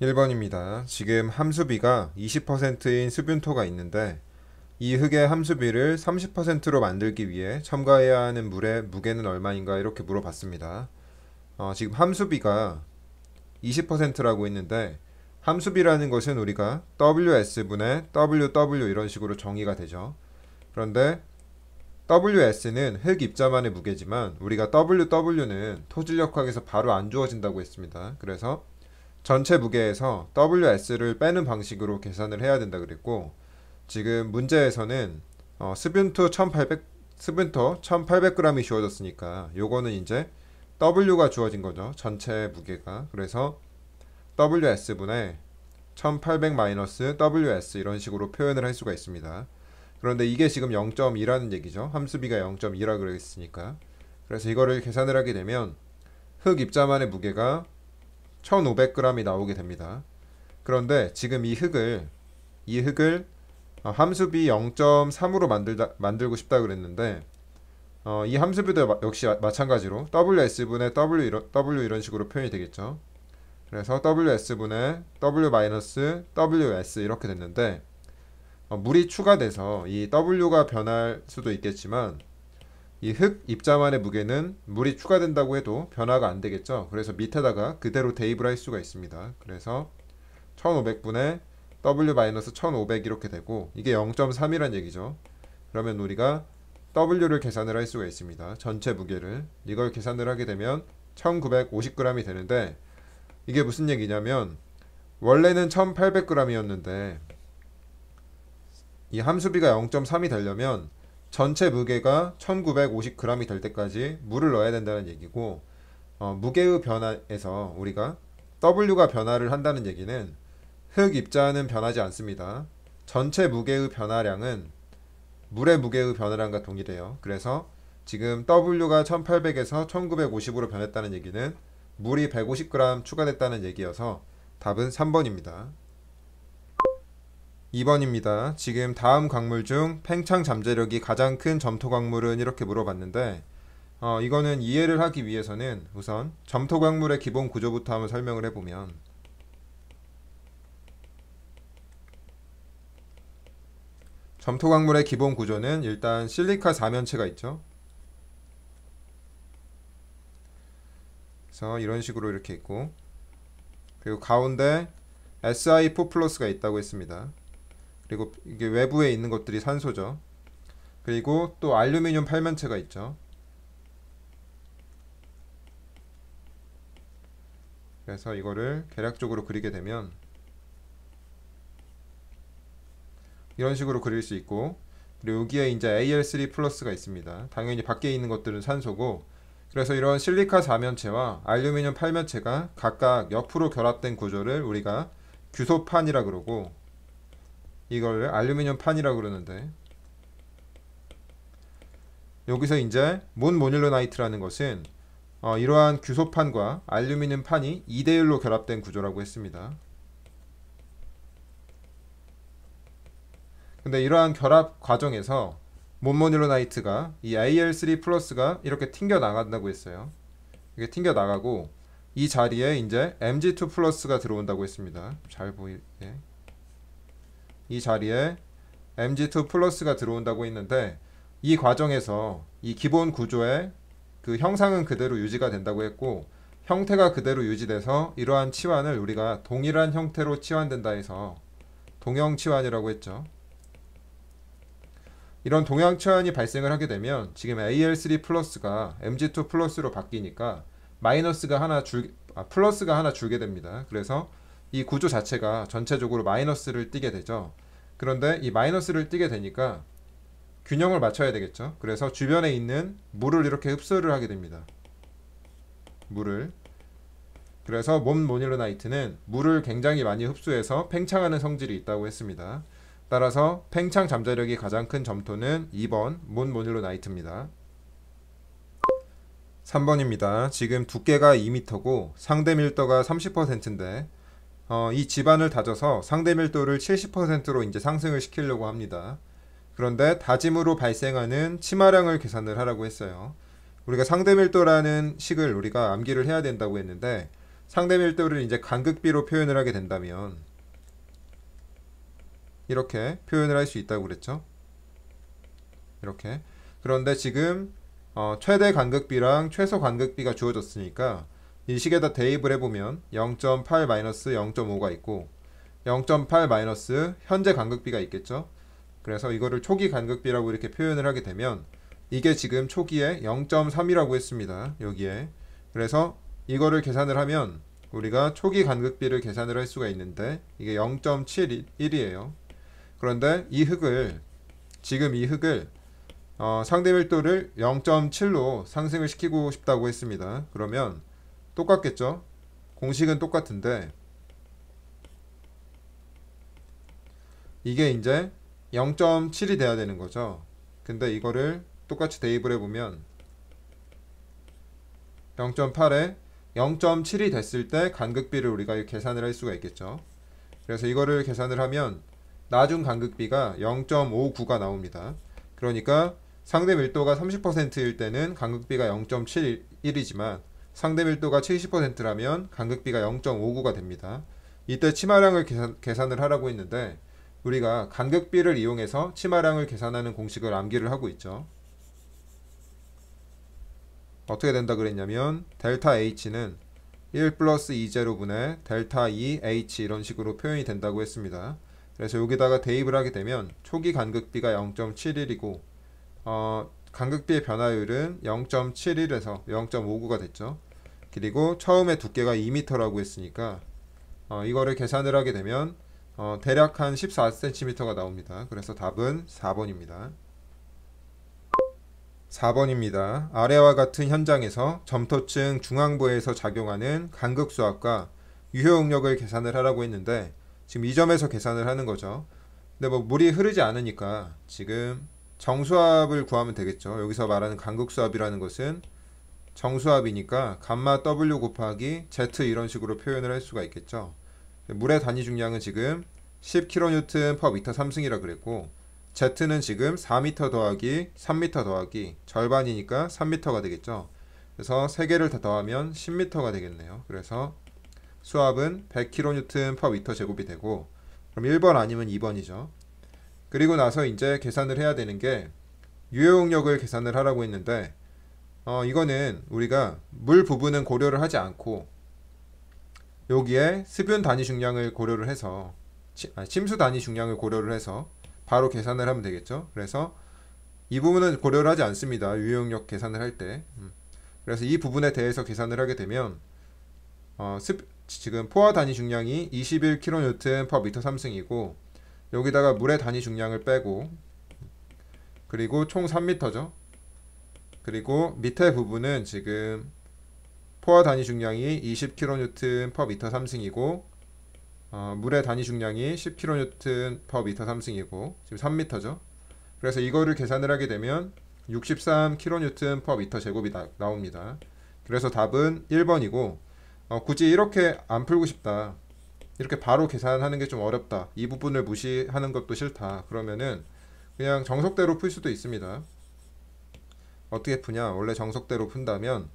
1번입니다. 지금 함수비가 20%인 수분토가 있는데 이 흙의 함수비를 30%로 만들기 위해 첨가해야 하는 물의 무게는 얼마인가 이렇게 물어봤습니다. 지금 함수비가 20%라고 했는데 함수비라는 것은 우리가 WS분의 WW 이런 식으로 정의가 되죠. 그런데 WS는 흙 입자만의 무게지만 우리가 WW는 토질력학에서 바로 안 주어진다고 했습니다. 그래서 전체 무게에서 WS를 빼는 방식으로 계산을 해야 된다 그랬고 지금 문제에서는 스분토 1800g이 주어졌으니까 요거는 이제 W가 주어진 거죠. 전체 무게가. 그래서 WS분의 1800 마이너스 WS 이런 식으로 표현을 할 수가 있습니다. 그런데 이게 지금 0.2라는 얘기죠. 함수비가 0.2라 그랬으니까. 그래서 이거를 계산을 하게 되면 흙 입자만의 무게가 1500g이 나오게 됩니다. 그런데 지금 이 흙을 함수비 0.3으로 만들고 싶다 그랬는데 이 함수비도 역시 마찬가지로 WS분의 W 이런 식으로 표현이 되겠죠. 그래서 WS분의 W-WS 이렇게 됐는데 물이 추가돼서 이 W가 변할 수도 있겠지만 이 흙 입자만의 무게는 물이 추가된다고 해도 변화가 안 되겠죠. 그래서 밑에다가 그대로 대입을 할 수가 있습니다. 그래서 1500분의 W-1500 이렇게 되고 이게 0.3이란 얘기죠. 그러면 우리가 W를 계산을 할 수가 있습니다. 전체 무게를. 이걸 계산을 하게 되면 1950g이 되는데 이게 무슨 얘기냐면 원래는 1800g이었는데 이 함수비가 0.3이 되려면 전체 무게가 1950g이 될 때까지 물을 넣어야 된다는 얘기고 무게의 변화에서 우리가 W가 변화를 한다는 얘기는 흙 입자는 변하지 않습니다. 전체 무게의 변화량은 물의 무게의 변화량과 동일해요. 그래서 지금 W가 1800에서 1950으로 변했다는 얘기는 물이 150g 추가됐다는 얘기여서 답은 3번입니다. 2번입니다. 지금 다음 광물 중 팽창 잠재력이 가장 큰 점토 광물은 이렇게 물어봤는데 이거는 이해를 하기 위해서는 우선 점토 광물의 기본 구조부터 한번 설명을 해보면 점토 광물의 기본 구조는 일단 실리카 사면체가 있죠. 그래서 이런 식으로 이렇게 있고 그리고 가운데 SI4 플러스가 있다고 했습니다. 그리고 이게 외부에 있는 것들이 산소죠. 그리고 또 알루미늄 팔면체가 있죠. 그래서 이거를 계략적으로 그리게 되면 이런 식으로 그릴 수 있고 그리고 여기에 이제 AL3 플러스가 있습니다. 당연히 밖에 있는 것들은 산소고 그래서 이런 실리카 사면체와 알루미늄 팔면체가 각각 옆으로 결합된 구조를 우리가 규소판이라 그러고 이걸 알루미늄 판이라 그러는데 여기서 이제 몬모닐로나이트라는 것은 이러한 규소판과 알루미늄 판이 2대1로 결합된 구조라고 했습니다. 근데 이러한 결합 과정에서 몬모닐로나이트가 이 AL3 플러스가 이렇게 튕겨 나간다고 했어요. 이게 튕겨 나가고 이 자리에 이제 Mg2 플러스가 들어온다고 했습니다. 잘 보이게 이 자리에 Mg2 플러스가 들어온다고 했는데 이 과정에서 이 기본 구조의 그 형상은 그대로 유지가 된다고 했고 형태가 그대로 유지돼서 이러한 치환을 우리가 동일한 형태로 치환된다 해서 동형치환이라고 했죠. 이런 동형치환이 발생을 하게 되면 지금 AL3 플러스가 Mg2 플러스로 바뀌니까 플러스가 하나 줄게 됩니다. 그래서 이 구조 자체가 전체적으로 마이너스를 띠게 되죠. 그런데 이 마이너스를 띠게 되니까 균형을 맞춰야 되겠죠. 그래서 주변에 있는 물을 이렇게 흡수를 하게 됩니다. 물을. 그래서 몬모닐로나이트는 물을 굉장히 많이 흡수해서 팽창하는 성질이 있다고 했습니다. 따라서 팽창 잠재력이 가장 큰 점토는 2번 몬모닐로나이트입니다. 3번입니다. 지금 두께가 2m고 상대 밀도가 30%인데 이 집안을 다져서 상대 밀도를 70%로 이제 상승을 시키려고 합니다. 그런데 다짐으로 발생하는 치마량을 계산을 하라고 했어요. 우리가 상대 밀도라는 식을 우리가 암기를 해야 된다고 했는데 상대 밀도를 이제 간극비로 표현을 하게 된다면 이렇게 표현을 할 수 있다고 그랬죠. 이렇게. 그런데 지금 최대 간극비랑 최소 간극비가 주어졌으니까 이 식에다 대입을 해보면 0.8 마이너스 0.5가 있고 0.8 마이너스 현재 간극비가 있겠죠. 그래서 이거를 초기 간극비라고 이렇게 표현을 하게 되면 이게 지금 초기에 0.3이라고 했습니다. 여기에. 그래서 이거를 계산을 하면 우리가 초기 간극비를 계산을 할 수가 있는데 이게 0.71이에요. 그런데 지금 이 흙을 상대 밀도를 0.7로 상승을 시키고 싶다고 했습니다. 그러면 똑같겠죠? 공식은 똑같은데 이게 이제 0.7이 돼야 되는 거죠. 근데 이거를 똑같이 대입을 해보면 0.8에 0.7이 됐을 때 간극비를 우리가 계산을 할 수가 있겠죠. 그래서 이거를 계산을 하면 나중 간극비가 0.59가 나옵니다. 그러니까 상대 밀도가 30%일 때는 간극비가 0.71이지만 상대 밀도가 70%라면 간극비가 0.59가 됩니다. 이때 치마량을 계산을 하라고 했는데 우리가 간극비를 이용해서 치마량을 계산하는 공식을 암기를 하고 있죠. 어떻게 된다 그랬냐면 델타 H는 1 플러스 2제로분의 델타 2H 이런 식으로 표현이 된다고 했습니다. 그래서 여기다가 대입을 하게 되면 초기 간극비가 0.71이고 간극비의 변화율은 0.71에서 0.59가 됐죠. 그리고 처음에 두께가 2m라고 했으니까 이거를 계산을 하게 되면 대략 한 14cm가 나옵니다. 그래서 답은 4번입니다. 4번입니다. 아래와 같은 현장에서 점토층 중앙부에서 작용하는 간극수압과 유효응력을 계산을 하라고 했는데 지금 이 점에서 계산을 하는 거죠. 근데 뭐 물이 흐르지 않으니까 지금 정수압을 구하면 되겠죠. 여기서 말하는 간극수압이라는 것은 정수압이니까 감마 W 곱하기 Z 이런 식으로 표현을 할 수가 있겠죠. 물의 단위 중량은 지금 10kN per m 3승이라 그랬고 Z는 지금 4m 더하기 3m 더하기 절반이니까 3m가 되겠죠. 그래서 3개를 다 더하면 10m가 되겠네요. 그래서 수압은 100kN per m 제곱이 되고 그럼 1번 아니면 2번이죠. 그리고 나서 이제 계산을 해야 되는 게 유효응력을 계산을 하라고 했는데 이거는 우리가 물 부분은 고려를 하지 않고 여기에 습윤 단위 중량을 고려를 해서 침수 단위 중량을 고려를 해서 바로 계산을 하면 되겠죠. 그래서 이 부분은 고려를 하지 않습니다. 유효응력 계산을 할 때. 그래서 이 부분에 대해서 계산을 하게 되면 지금 포화 단위 중량이 21kN per m 3승이고 여기다가 물의 단위 중량을 빼고 그리고 총 3m죠. 그리고 밑에 부분은 지금 포화 단위 중량이 20kN per m 3승이고 물의 단위 중량이 10kN per m 3승이고 지금 3m죠. 그래서 이거를 계산을 하게 되면 63kN per m 제곱이 나옵니다. 그래서 답은 1번이고 굳이 이렇게 안 풀고 싶다. 이렇게 바로 계산하는 게 좀 어렵다. 이 부분을 무시하는 것도 싫다. 그러면은 그냥 정석대로 풀 수도 있습니다. 어떻게 푸냐? 원래 정석대로 푼다면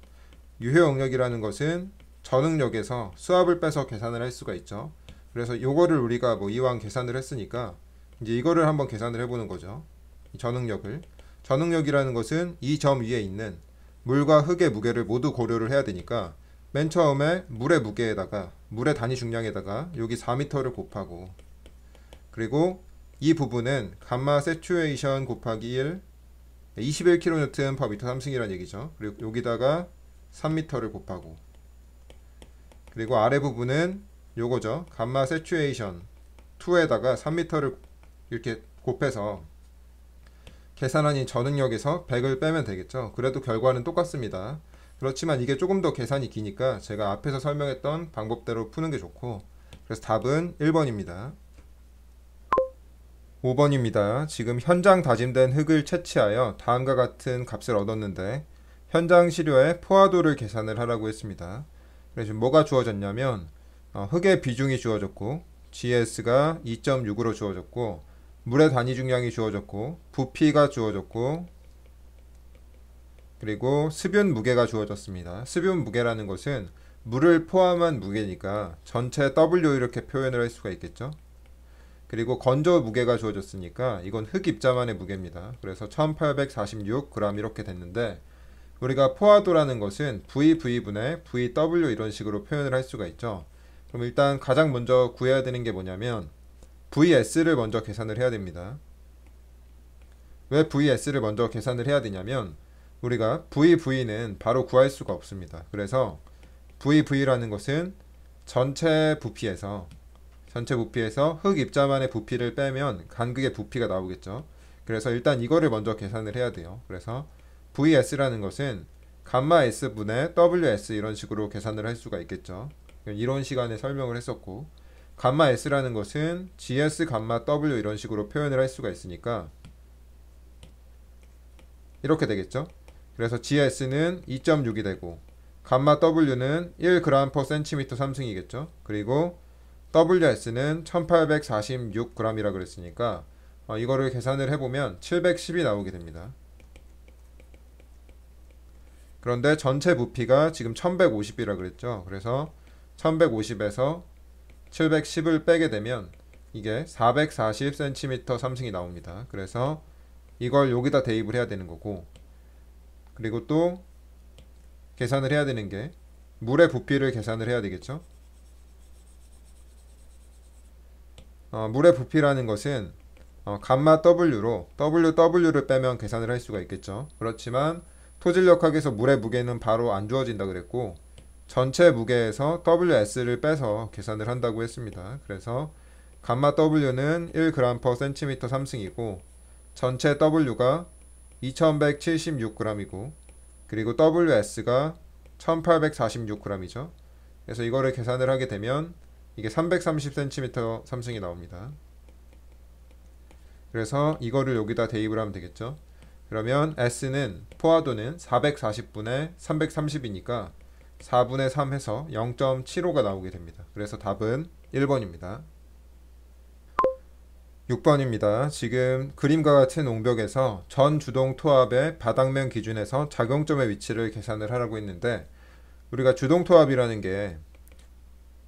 유효응력이라는 것은 전응력에서 수압을 빼서 계산을 할 수가 있죠. 그래서 요거를 우리가 뭐 이왕 계산을 했으니까 이제 이거를 한번 계산을 해보는 거죠. 이 전응력이라는 것은 이 점 위에 있는 물과 흙의 무게를 모두 고려를 해야 되니까 맨 처음에 물의 무게에다가 물의 단위 중량에다가 여기 4m를 곱하고 그리고 이 부분은 감마 세추에이션 곱하기 1 21kN per m 3승이란 얘기죠. 그리고 여기다가 3m를 곱하고 그리고 아래 부분은 요거죠. 감마 세추에이션 2에다가 3m를 이렇게 곱해서 계산한이 전응력에서 100을 빼면 되겠죠. 그래도 결과는 똑같습니다. 그렇지만 이게 조금 더 계산이 기니까 제가 앞에서 설명했던 방법대로 푸는 게 좋고 그래서 답은 1번입니다. 5번입니다. 지금 현장 다짐된 흙을 채취하여 다음과 같은 값을 얻었는데 현장 시료의 포화도를 계산을 하라고 했습니다. 그래서 지금 뭐가 주어졌냐면 흙의 비중이 주어졌고 GS가 2.6으로 주어졌고 물의 단위 중량이 주어졌고 부피가 주어졌고 그리고 습윤 무게가 주어졌습니다. 습윤 무게라는 것은 물을 포함한 무게니까 전체 W 이렇게 표현을 할 수가 있겠죠. 그리고 건조 무게가 주어졌으니까 이건 흙 입자만의 무게입니다. 그래서 1846g 이렇게 됐는데, 우리가 포화도라는 것은 VV분의 VW 이런 식으로 표현을 할 수가 있죠. 그럼 일단 가장 먼저 구해야 되는 게 뭐냐면 VS를 먼저 계산을 해야 됩니다. 왜 VS를 먼저 계산을 해야 되냐면 우리가 VV는 바로 구할 수가 없습니다. 그래서 VV라는 것은 전체 부피에서 흙 입자만의 부피를 빼면 간극의 부피가 나오겠죠. 그래서 일단 이거를 먼저 계산을 해야 돼요. 그래서 VS라는 것은 감마 S분의 WS 이런 식으로 계산을 할 수가 있겠죠. 이런 시간에 설명을 했었고, 감마 S라는 것은 GS 감마 W 이런 식으로 표현을 할 수가 있으니까 이렇게 되겠죠. 그래서 GS는 2.6이 되고 감마 W는 1g/cm 3승이겠죠. 그리고 WS는 1846g이라 그랬으니까 이거를 계산을 해보면 710이 나오게 됩니다. 그런데 전체 부피가 지금 1150이라 그랬죠. 그래서 1150에서 710을 빼게 되면 이게 440cm 3승이 나옵니다. 그래서 이걸 여기다 대입을 해야 되는 거고, 그리고 또 계산을 해야 되는 게 물의 부피를 계산을 해야 되겠죠. 물의 부피라는 것은 감마 W로 WW를 빼면 계산을 할 수가 있겠죠. 그렇지만 토질력학에서 물의 무게는 바로 안 주어진다 그랬고, 전체 무게에서 WS를 빼서 계산을 한다고 했습니다. 그래서 감마 W는 1g/cm 3승이고 전체 W가 2176g이고 그리고 WS가 1846g이죠. 그래서 이거를 계산을 하게 되면 이게 330cm 3승이 나옵니다. 그래서 이거를 여기다 대입을 하면 되겠죠. 그러면 S는 포화도는 440분의 330이니까 4분의 3 해서 0.75가 나오게 됩니다. 그래서 답은 1번입니다. 6번입니다. 지금 그림과 같은 옹벽에서 전 주동 토합의 바닥면 기준에서 작용점의 위치를 계산을 하라고 했는데, 우리가 주동 토합이라는 게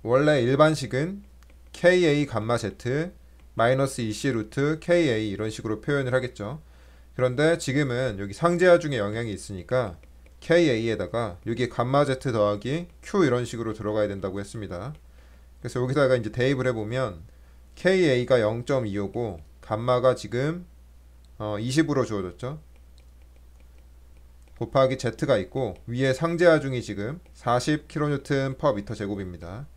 원래 일반식은 KA 감마 Z 마이너스 EC 루트 KA 이런 식으로 표현을 하겠죠. 그런데 지금은 여기 상제하 중에 영향이 있으니까 KA에다가 여기 감마 Z 더하기 Q 이런 식으로 들어가야 된다고 했습니다. 그래서 여기다가 이제 대입을 해보면 KA가 0.25고 감마가 지금 20으로 주어졌죠. 곱하기 Z가 있고 위에 상제하중이 지금 40kN/m 제곱입니다.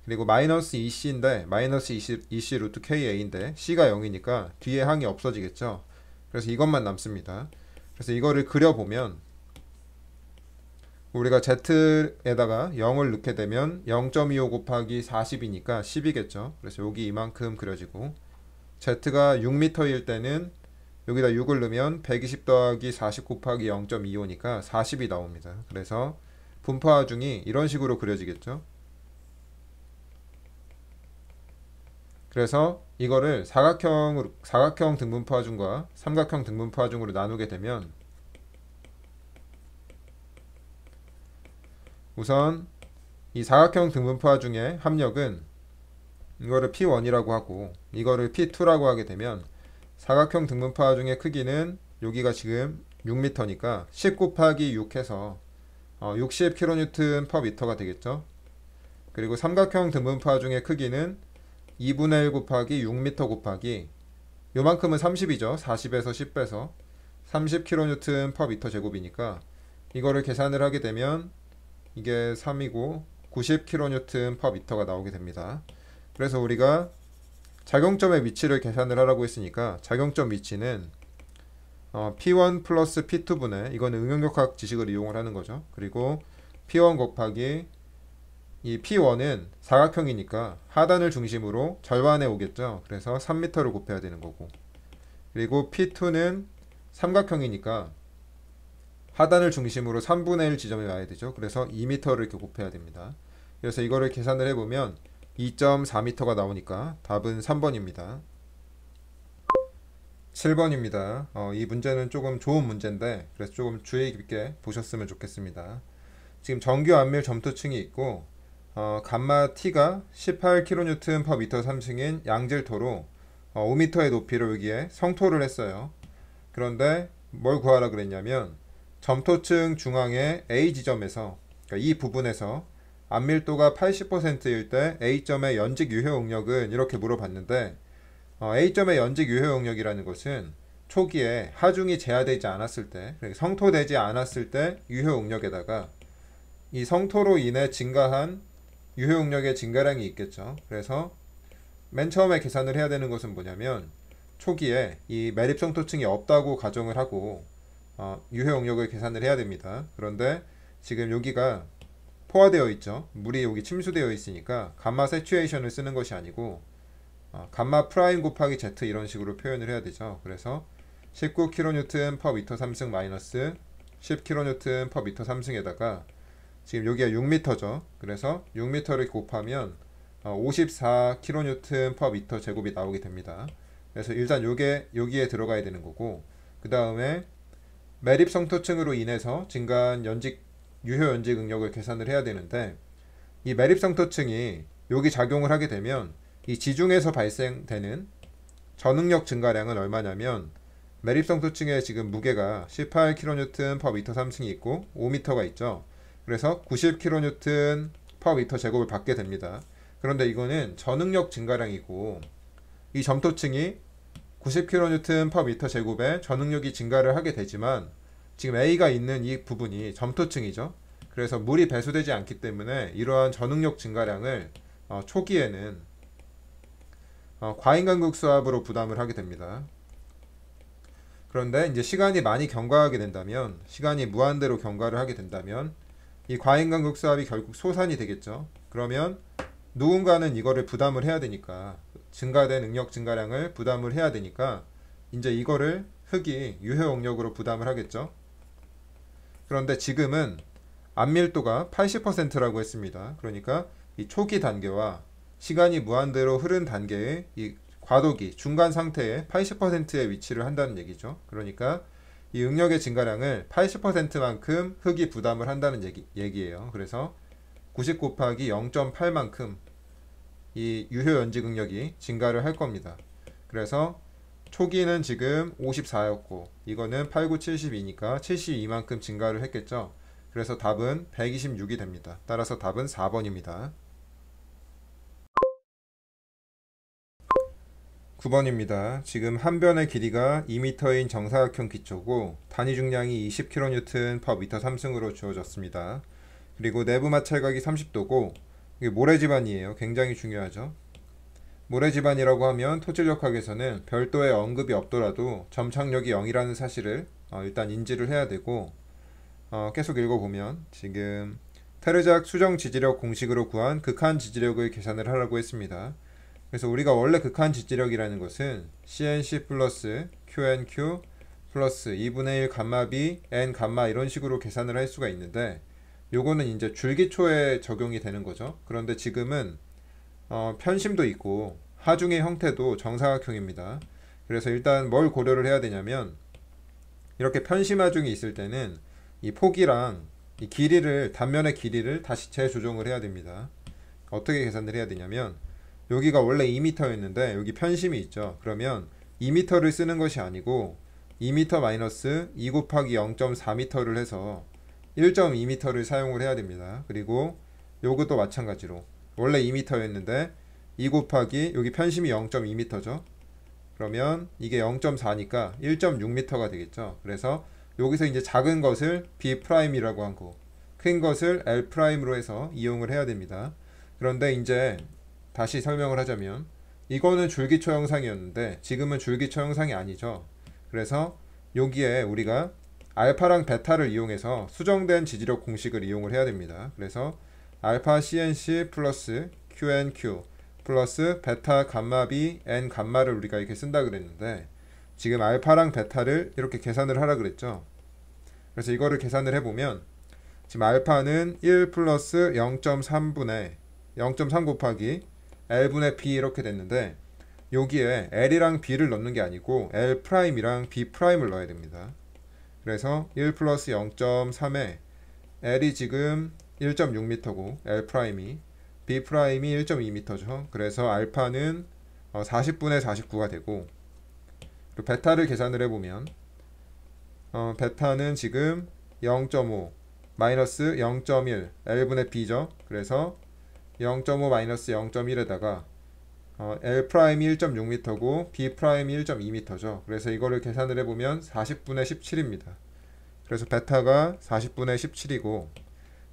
그리고 마이너스 EC인데 마이너스 EC 루트 KA인데 C가 0이니까 뒤에 항이 없어지겠죠. 그래서 이것만 남습니다. 그래서 이거를 그려보면 우리가 Z에다가 0을 넣게 되면 0.25 곱하기 40이니까 10이겠죠. 그래서 여기 이만큼 그려지고, Z가 6m일 때는 여기다 6을 넣으면 120 더하기 40 곱하기 0.25니까 40이 나옵니다. 그래서 분포하중이 이런 식으로 그려지겠죠. 그래서 이거를 사각형 등분포하중과 삼각형 등분포하중으로 나누게 되면 우선 이 사각형 등분포하중의 합력은 이거를 P1이라고 하고 이거를 P2라고 하게 되면 사각형 등분포하중의 크기는 여기가 지금 6m니까 10 곱하기 6 해서 60kNm/m가 되겠죠. 그리고 삼각형 등분포하중의 크기는 2분의 1 곱하기 6m 곱하기 요만큼은 30이죠. 40에서 10 빼서 30kN/m 제곱이니까 이거를 계산을 하게 되면 이게 3이고 90kNm/m가 나오게 됩니다. 그래서 우리가 작용점의 위치를 계산을 하라고 했으니까 작용점 위치는 P1 플러스 P2분의 이거는 응용력학 지식을 이용을 하는 거죠. 그리고 P1 곱하기 이 P1은 사각형이니까 하단을 중심으로 절반에 오겠죠. 그래서 3m를 곱해야 되는 거고, 그리고 P2는 삼각형이니까 하단을 중심으로 3분의 1 지점에 와야 되죠. 그래서 2m를 이렇게 곱해야 됩니다. 그래서 이거를 계산을 해보면 2.4m가 나오니까 답은 3번입니다. 7번입니다. 이 문제는 조금 좋은 문제인데 그래서 조금 주의 깊게 보셨으면 좋겠습니다. 지금 정규 안밀 점토층이 있고 감마 T가 18kN/m 3층인 양질토로 5m의 높이로 여기에 성토를 했어요. 그런데 뭘 구하라 그랬냐면 점토층 중앙의 A 지점에서, 그러니까 이 부분에서 안밀도가 80%일 때 A점의 연직 유효 응력은 이렇게 물어봤는데, A점의 연직 유효 응력이라는 것은 초기에 하중이 제하되지 않았을 때, 그러니까 성토되지 않았을 때 유효 응력에다가 이 성토로 인해 증가한 유효 응력의 증가량이 있겠죠. 그래서 맨 처음에 계산을 해야 되는 것은 뭐냐면 초기에 이 매립 성토층이 없다고 가정을 하고 유효 응력을 계산을 해야 됩니다. 그런데 지금 여기가 포화되어 있죠. 물이 여기 침수되어 있으니까 감마 세츄에이션을 쓰는 것이 아니고 감마 프라임 곱하기 Z 이런 식으로 표현을 해야 되죠. 그래서 19kN/m 3승 마이너스 10kN/m 3승에다가 지금 여기가 6m죠. 그래서 6m를 곱하면 54kN/m 제곱이 나오게 됩니다. 그래서 일단 요게 여기에 들어가야 되는 거고, 그 다음에 매립 성토층으로 인해서 증가한 유효 연직 응력을 계산을 해야 되는데, 이 매립 성토층이 여기 작용을 하게 되면 이 지중에서 발생되는 전응력 증가량은 얼마냐면, 매립 성토층의 지금 무게가 18kN/m 3승이 있고 5m가 있죠. 그래서 90kN/m 제곱을 받게 됩니다. 그런데 이거는 전응력 증가량이고, 이 점토층이 90kN/m 제곱에 전응력이 증가를 하게 되지만 지금 A가 있는 이 부분이 점토층이죠. 그래서 물이 배수되지 않기 때문에 이러한 전응력 증가량을 초기에는 과인간극 수압으로 부담을 하게 됩니다. 그런데 이제 시간이 많이 경과하게 된다면, 시간이 무한대로 경과를 하게 된다면 이 과인간극 수압이 결국 소산이 되겠죠. 그러면 누군가는 이거를 부담을 해야 되니까, 증가된 응력 증가량을 부담을 해야 되니까 이제 이거를 흙이 유효 응력으로 부담을 하겠죠. 그런데 지금은 안밀도가 80%라고 했습니다. 그러니까 이 초기 단계와 시간이 무한대로 흐른 단계의 이 과도기 중간 상태에 80%의 위치를 한다는 얘기죠. 그러니까 이 응력의 증가량을 80%만큼 흙이 부담을 한다는 얘기예요. 그래서 90 곱하기 0.8만큼 이 유효 연직 응력이 증가를 할 겁니다. 그래서 초기는 지금 54였고 이거는 8, 9, 72니까 72만큼 증가를 했겠죠. 그래서 답은 126이 됩니다. 따라서 답은 4번입니다. 9번입니다. 지금 한 변의 길이가 2m인 정사각형 기초고 단위 중량이 20kN/m 3승으로 주어졌습니다. 그리고 내부 마찰각이 30도고 이게 모래지반이에요. 굉장히 중요하죠. 모래지반이라고 하면 토질력학에서는 별도의 언급이 없더라도 점착력이 0이라는 사실을 일단 인지를 해야 되고, 계속 읽어보면 지금 테르작 수정 지지력 공식으로 구한 극한 지지력을 계산을 하라고 했습니다. 그래서 우리가 원래 극한 지지력이라는 것은 CNC 플러스 QNQ 플러스 2분의 1 감마 B N 감마 이런 식으로 계산을 할 수가 있는데, 요거는 이제 줄기초에 적용이 되는 거죠. 그런데 지금은 편심도 있고 하중의 형태도 정사각형입니다. 그래서 일단 뭘 고려를 해야 되냐면, 이렇게 편심 하중이 있을 때는 이 폭이랑 이 길이를, 단면의 길이를 다시 재조정을 해야 됩니다. 어떻게 계산을 해야 되냐면, 여기가 원래 2m였는데 여기 편심이 있죠. 그러면 2m를 쓰는 것이 아니고 2m 마이너스 2 곱하기 0.4m를 해서 1.2m를 사용을 해야 됩니다. 그리고 요것도 마찬가지로 원래 2m였는데 2 곱하기 여기 편심이 0.2m죠. 그러면 이게 0.4니까 1.6m가 되겠죠. 그래서 여기서 이제 작은 것을 B'이라고 하고 큰 것을 L'으로 해서 이용을 해야 됩니다. 그런데 이제 다시 설명을 하자면, 이거는 줄기초 형상이었는데 지금은 줄기초 형상이 아니죠. 그래서 여기에 우리가 알파랑 베타를 이용해서 수정된 지지력 공식을 이용을 해야 됩니다. 그래서 알파 CNC 플러스 QNQ 플러스 베타 감마 B N 감마를 우리가 이렇게 쓴다 그랬는데, 지금 알파랑 베타를 이렇게 계산을 하라 그랬죠. 그래서 이거를 계산을 해보면 지금 알파는 1 플러스 0.3 곱하기 L분의 B 이렇게 됐는데, 여기에 L이랑 B를 넣는 게 아니고 L'이랑 B'을 넣어야 됩니다. 그래서 1 플러스 0.3에 L이 지금 1.6m고 L'이 B 프라임이 1.2m죠. 그래서 알파는 40분의 49가 되고, 그리고 베타를 계산을 해보면 베타는 지금 0.5 마이너스 0.1 L분의 B죠. 그래서 0.5 마이너스 0.1에다가 L 프라임이 1.6m고 B 프라임이 1.2m죠. 그래서 이거를 계산을 해보면 40분의 17입니다. 그래서 베타가 40분의 17이고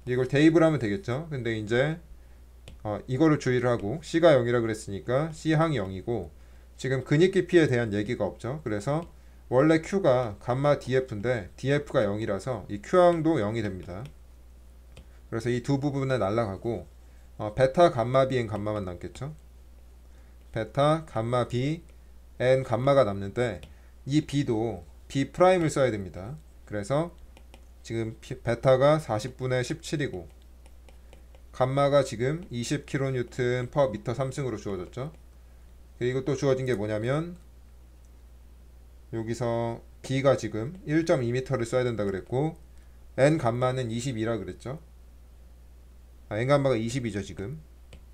이걸 대입을 하면 되겠죠. 근데 이제 이거를 주의를 하고 C가 0이라 그랬으니까 C항이 0이고 지금 근입 깊이에 대한 얘기가 없죠. 그래서 원래 Q가 감마 DF인데 DF가 0이라서 이 Q항도 0이 됩니다. 그래서 이 두 부분은 날라가고 베타 감마 B N 감마만 남겠죠. 베타 감마 B N 감마가 남는데 이 B도 B 프라임을 써야 됩니다. 그래서 지금 베타가 40분의 17이고 감마가 지금 20kN per 미터 3승으로 주어졌죠. 그리고 또 주어진 게 뭐냐면 여기서 B가 지금 1.2m를 써야 된다 그랬고 N 감마는 22라 그랬죠. N 감마가 22죠 지금.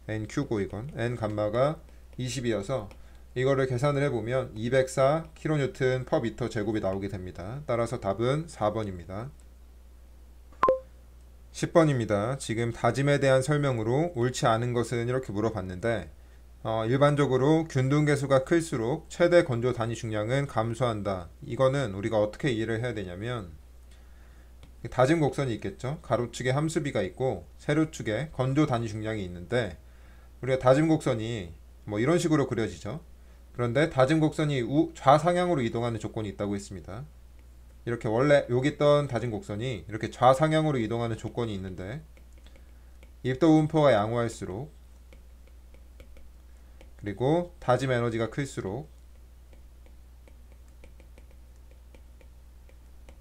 NQ고 이건 N 감마가 20이어서 이거를 계산을 해보면 204kN per 미터 제곱이 나오게 됩니다. 따라서 답은 4번입니다. 10번입니다. 지금 다짐에 대한 설명으로 옳지 않은 것은 이렇게 물어봤는데 일반적으로 균등계수가 클수록 최대 건조 단위 중량은 감소한다. 이거는 우리가 어떻게 이해를 해야 되냐면 다짐 곡선이 있겠죠. 가로축에 함수비가 있고 세로축에 건조 단위 중량이 있는데 우리가 다짐 곡선이 뭐 이런 식으로 그려지죠. 그런데 다짐 곡선이 좌상향으로 이동하는 조건이 있다고 했습니다. 이렇게 원래 여기 있던 다짐 곡선이 이렇게 좌상향으로 이동하는 조건이 있는데 입도 분포가 양호할수록 그리고 다짐 에너지가 클수록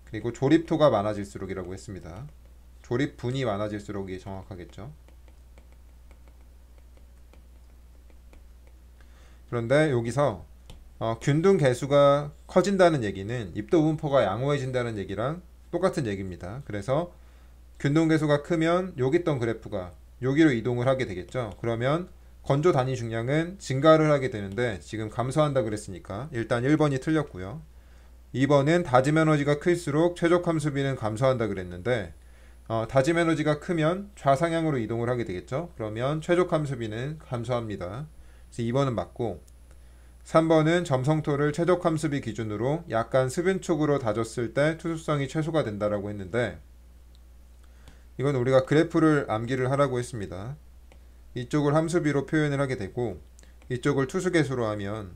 그리고 조립토가 많아질수록이라고 했습니다. 조립분이 많아질수록이 정확하겠죠. 그런데 여기서 균등 계수가 커진다는 얘기는 입도 분포가 양호해진다는 얘기랑 똑같은 얘기입니다. 그래서 균등 계수가 크면 여기 있던 그래프가 여기로 이동을 하게 되겠죠. 그러면 건조 단위 중량은 증가를 하게 되는데 지금 감소한다 그랬으니까 일단 1번이 틀렸고요. 2번은 다짐 에너지가 클수록 최적 함수비는 감소한다 그랬는데 다짐 에너지가 크면 좌상향으로 이동을 하게 되겠죠. 그러면 최적 함수비는 감소합니다. 그래서 2번은 맞고 3번은 점성토를 최적 함수비 기준으로 약간 수변촉으로 다졌을 때 투수성이 최소가 된다라고 했는데 이건 우리가 그래프를 암기를 하라고 했습니다. 이쪽을 함수비로 표현을 하게 되고 이쪽을 투수계수로 하면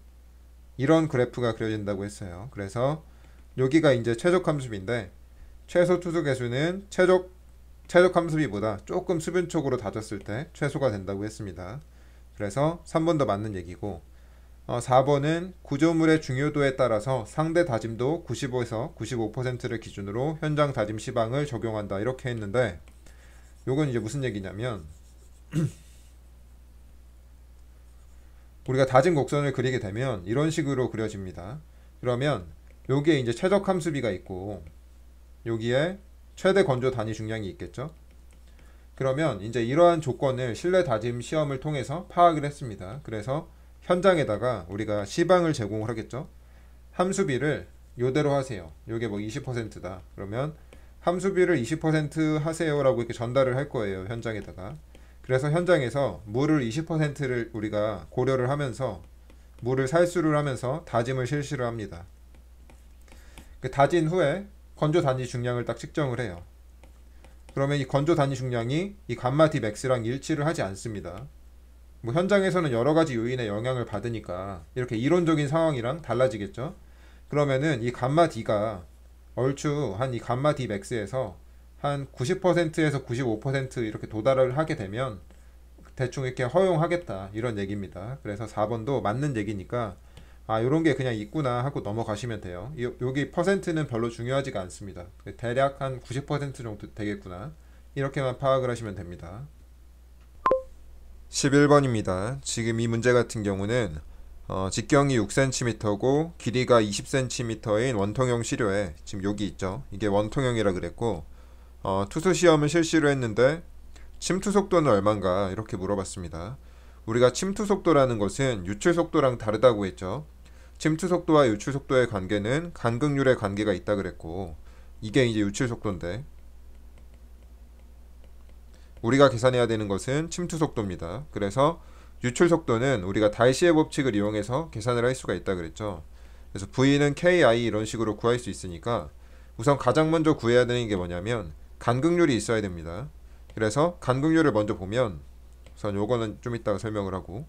이런 그래프가 그려진다고 했어요. 그래서 여기가 이제 최적 함수비인데 최소 투수계수는 최적 함수비보다 조금 수변촉으로 다졌을 때 최소가 된다고 했습니다. 그래서 3번도 맞는 얘기고 4번은 구조물의 중요도에 따라서 상대 다짐도 95에서 95%를 기준으로 현장 다짐 시방을 적용한다 이렇게 했는데 요건 이제 무슨 얘기냐면 우리가 다짐 곡선을 그리게 되면 이런 식으로 그려집니다. 그러면 여기에 이제 최적 함수비가 있고 여기에 최대 건조 단위 중량이 있겠죠. 그러면 이제 이러한 조건을 실내 다짐 시험을 통해서 파악을 했습니다. 그래서 현장에다가 우리가 시방을 제공을 하겠죠. 함수비를 요대로 하세요. 요게 뭐 20%다. 그러면 함수비를 20% 하세요라고 이렇게 전달을 할 거예요. 현장에다가. 그래서 현장에서 물을 20%를 우리가 고려를 하면서 물을 살수를 하면서 다짐을 실시를 합니다. 그 다진 후에 건조 단위 중량을 딱 측정을 해요. 그러면 이 건조 단위 중량이 이 감마 D max랑 일치를 하지 않습니다. 뭐 현장에서는 여러 가지 요인의 영향을 받으니까 이렇게 이론적인 상황이랑 달라지겠죠. 그러면은 이 감마 D가 얼추 한 이 감마 D max에서 한 90%에서 95% 이렇게 도달을 하게 되면 대충 이렇게 허용하겠다 이런 얘기입니다. 그래서 4번도 맞는 얘기니까 요런 게 그냥 있구나 하고 넘어가시면 돼요. 여기 퍼센트는 별로 중요하지가 않습니다. 대략 한 90% 정도 되겠구나 이렇게만 파악을 하시면 됩니다. 11번입니다. 지금 이 문제 같은 경우는 직경이 6cm고 길이가 20cm인 원통형 시료에 지금 여기 있죠. 이게 원통형이라 그랬고 투수 시험을 실시를 했는데 침투 속도는 얼마인가 이렇게 물어봤습니다. 우리가 침투 속도라는 것은 유출 속도랑 다르다고 했죠. 침투 속도와 유출 속도의 관계는 간극률의 관계가 있다 그랬고, 이게 이제 유출 속도인데 우리가 계산해야 되는 것은 침투 속도입니다. 그래서 유출 속도는 우리가 달시의 법칙을 이용해서 계산을 할 수가 있다 그랬죠. 그래서 V는 KI 이런 식으로 구할 수 있으니까 우선 가장 먼저 구해야 되는 게 뭐냐면 간극률이 있어야 됩니다. 그래서 간극률을 먼저 보면, 우선 요거는 좀 이따가 설명을 하고,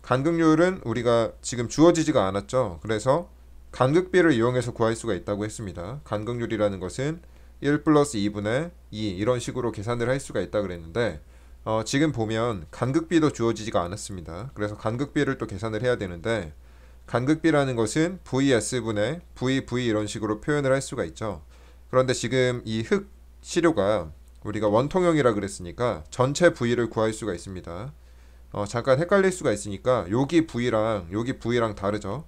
간극률은 우리가 지금 주어지지가 않았죠. 그래서 간극비를 이용해서 구할 수가 있다고 했습니다. 간극률이라는 것은 1 플러스 2분의 2 이런 식으로 계산을 할 수가 있다 그랬는데, 지금 보면 간극비도 주어지지가 않았습니다. 그래서 간극비를 또 계산을 해야 되는데, 간극비라는 것은 VS분의 VV 이런 식으로 표현을 할 수가 있죠. 그런데 지금 이 흙 시료가 우리가 원통형이라 그랬으니까 전체 V를 구할 수가 있습니다. 잠깐 헷갈릴 수가 있으니까 여기 V랑 다르죠.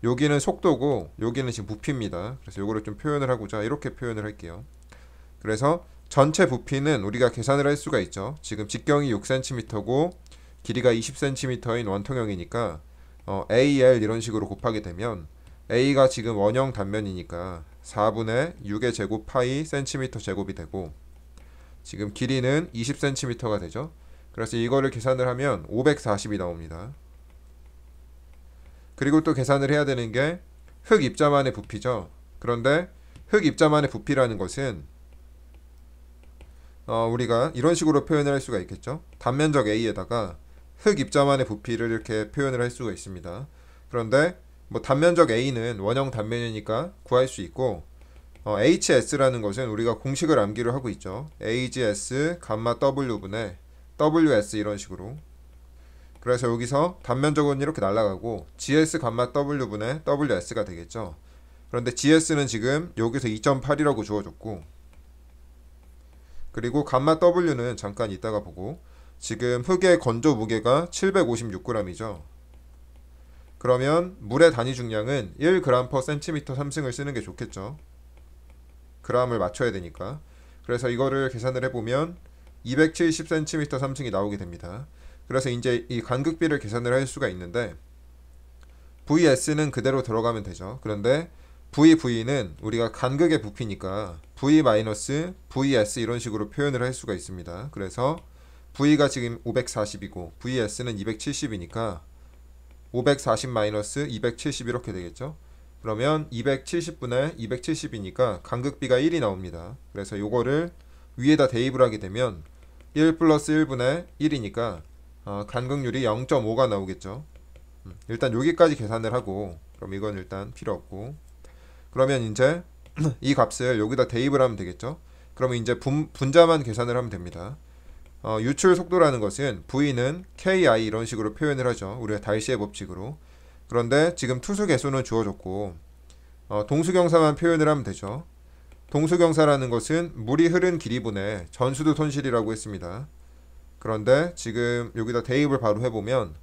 여기는 속도고 여기는 지금 부피입니다. 그래서 요거를 좀 표현을 하고자 이렇게 표현을 할게요. 그래서 전체 부피는 우리가 계산을 할 수가 있죠. 지금 직경이 6cm고 길이가 20cm인 원통형이니까 AL 이런 식으로 곱하게 되면 A가 지금 원형 단면이니까 4분의 6의 제곱 파이 cm 제곱이 되고, 지금 길이는 20cm가 되죠. 그래서 이거를 계산을 하면 540이 나옵니다. 그리고 또 계산을 해야 되는 게 흙 입자만의 부피죠. 그런데 흙 입자만의 부피라는 것은 우리가 이런 식으로 표현을 할 수가 있겠죠. 단면적 A에다가 흙 입자만의 부피를 이렇게 표현을 할 수가 있습니다. 그런데 뭐 단면적 A는 원형 단면이니까 구할 수 있고, HS라는 것은 우리가 공식을 암기를 하고 있죠. AGS 감마 W분의 WS 이런 식으로. 그래서 여기서 단면적은 이렇게 날아가고 GS 감마 W분의 WS가 되겠죠. 그런데 GS는 지금 여기서 2.8이라고 주어졌고, 그리고 감마 W는 잠깐 이따가 보고, 지금 흙의 건조 무게가 756g이죠. 그러면 물의 단위 중량은 1g/cm 삼승을 쓰는 게 좋겠죠. g을 맞춰야 되니까. 그래서 이거를 계산을 해보면 270cm 삼승이 나오게 됩니다. 그래서 이제 이 간극비를 계산을 할 수가 있는데, VS는 그대로 들어가면 되죠. 그런데 VV는 우리가 간극의 부피니까 V-VS 이런 식으로 표현을 할 수가 있습니다. 그래서 V가 지금 540이고 VS는 270이니까 540-270 이렇게 되겠죠. 그러면 270분의 270이니까 간극비가 1이 나옵니다. 그래서 요거를 위에다 대입을 하게 되면 1 플러스 1분의 1이니까 간극률이 0.5가 나오겠죠. 일단 여기까지 계산을 하고, 그럼 이건 일단 필요 없고, 그러면 이제 이 값을 여기다 대입을 하면 되겠죠. 그러면 이제 분자만 계산을 하면 됩니다. 유출 속도라는 것은 V는 KI 이런 식으로 표현을 하죠. 우리가 달시의 법칙으로. 그런데 지금 투수 개수는 주어졌고, 동수경사만 표현을 하면 되죠. 동수경사라는 것은 물이 흐른 길이분의 전수도 손실이라고 했습니다. 그런데 지금 여기다 대입을 바로 해보면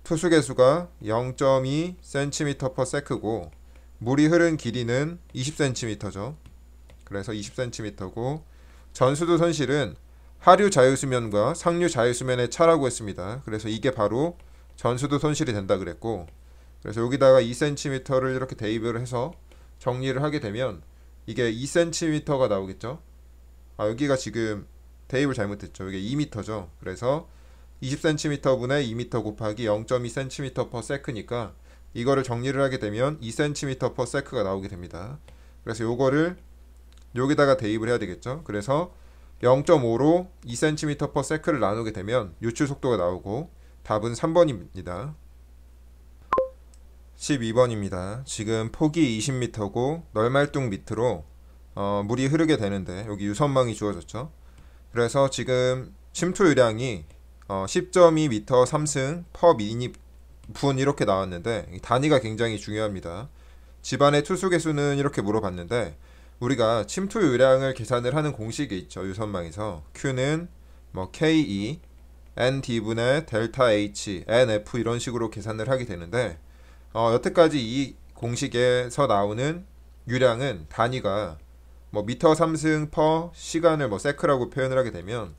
투수 개수가 0.2cm/s고 물이 흐른 길이는 20cm죠. 그래서 20cm고, 전수도 손실은 하류 자유수면과 상류 자유수면의 차라고 했습니다. 그래서 이게 바로 전수도 손실이 된다 그랬고, 그래서 여기다가 2cm를 이렇게 대입을 해서 정리를 하게 되면 이게 2cm가 나오겠죠. 여기가 지금 대입을 잘못했죠. 이게 2m죠. 그래서 20cm분의 2m 곱하기 0.2cm/s니까 이거를 정리를 하게 되면 2cm/s가 나오게 됩니다. 그래서 요거를 여기다가 대입을 해야 되겠죠. 그래서 0.5로 2cm/s를 나누게 되면 유출 속도가 나오고, 답은 3번입니다. 12번입니다. 지금 폭이 20m고 널말뚱 밑으로 물이 흐르게 되는데 여기 유선망이 주어졌죠. 그래서 지금 침투 유량이 10.2m 3승 per 미니분 이렇게 나왔는데, 단위가 굉장히 중요합니다. 집안의 투수 개수는 이렇게 물어봤는데, 우리가 침투 유량을 계산을 하는 공식이 있죠. 유선망에서 Q는 뭐 KE ND분의 델타 H NF 이런 식으로 계산을 하게 되는데, 여태까지 이 공식에서 나오는 유량은 단위가 뭐 미터 3승 퍼 시간을 뭐 세크라고 표현을 하게 되면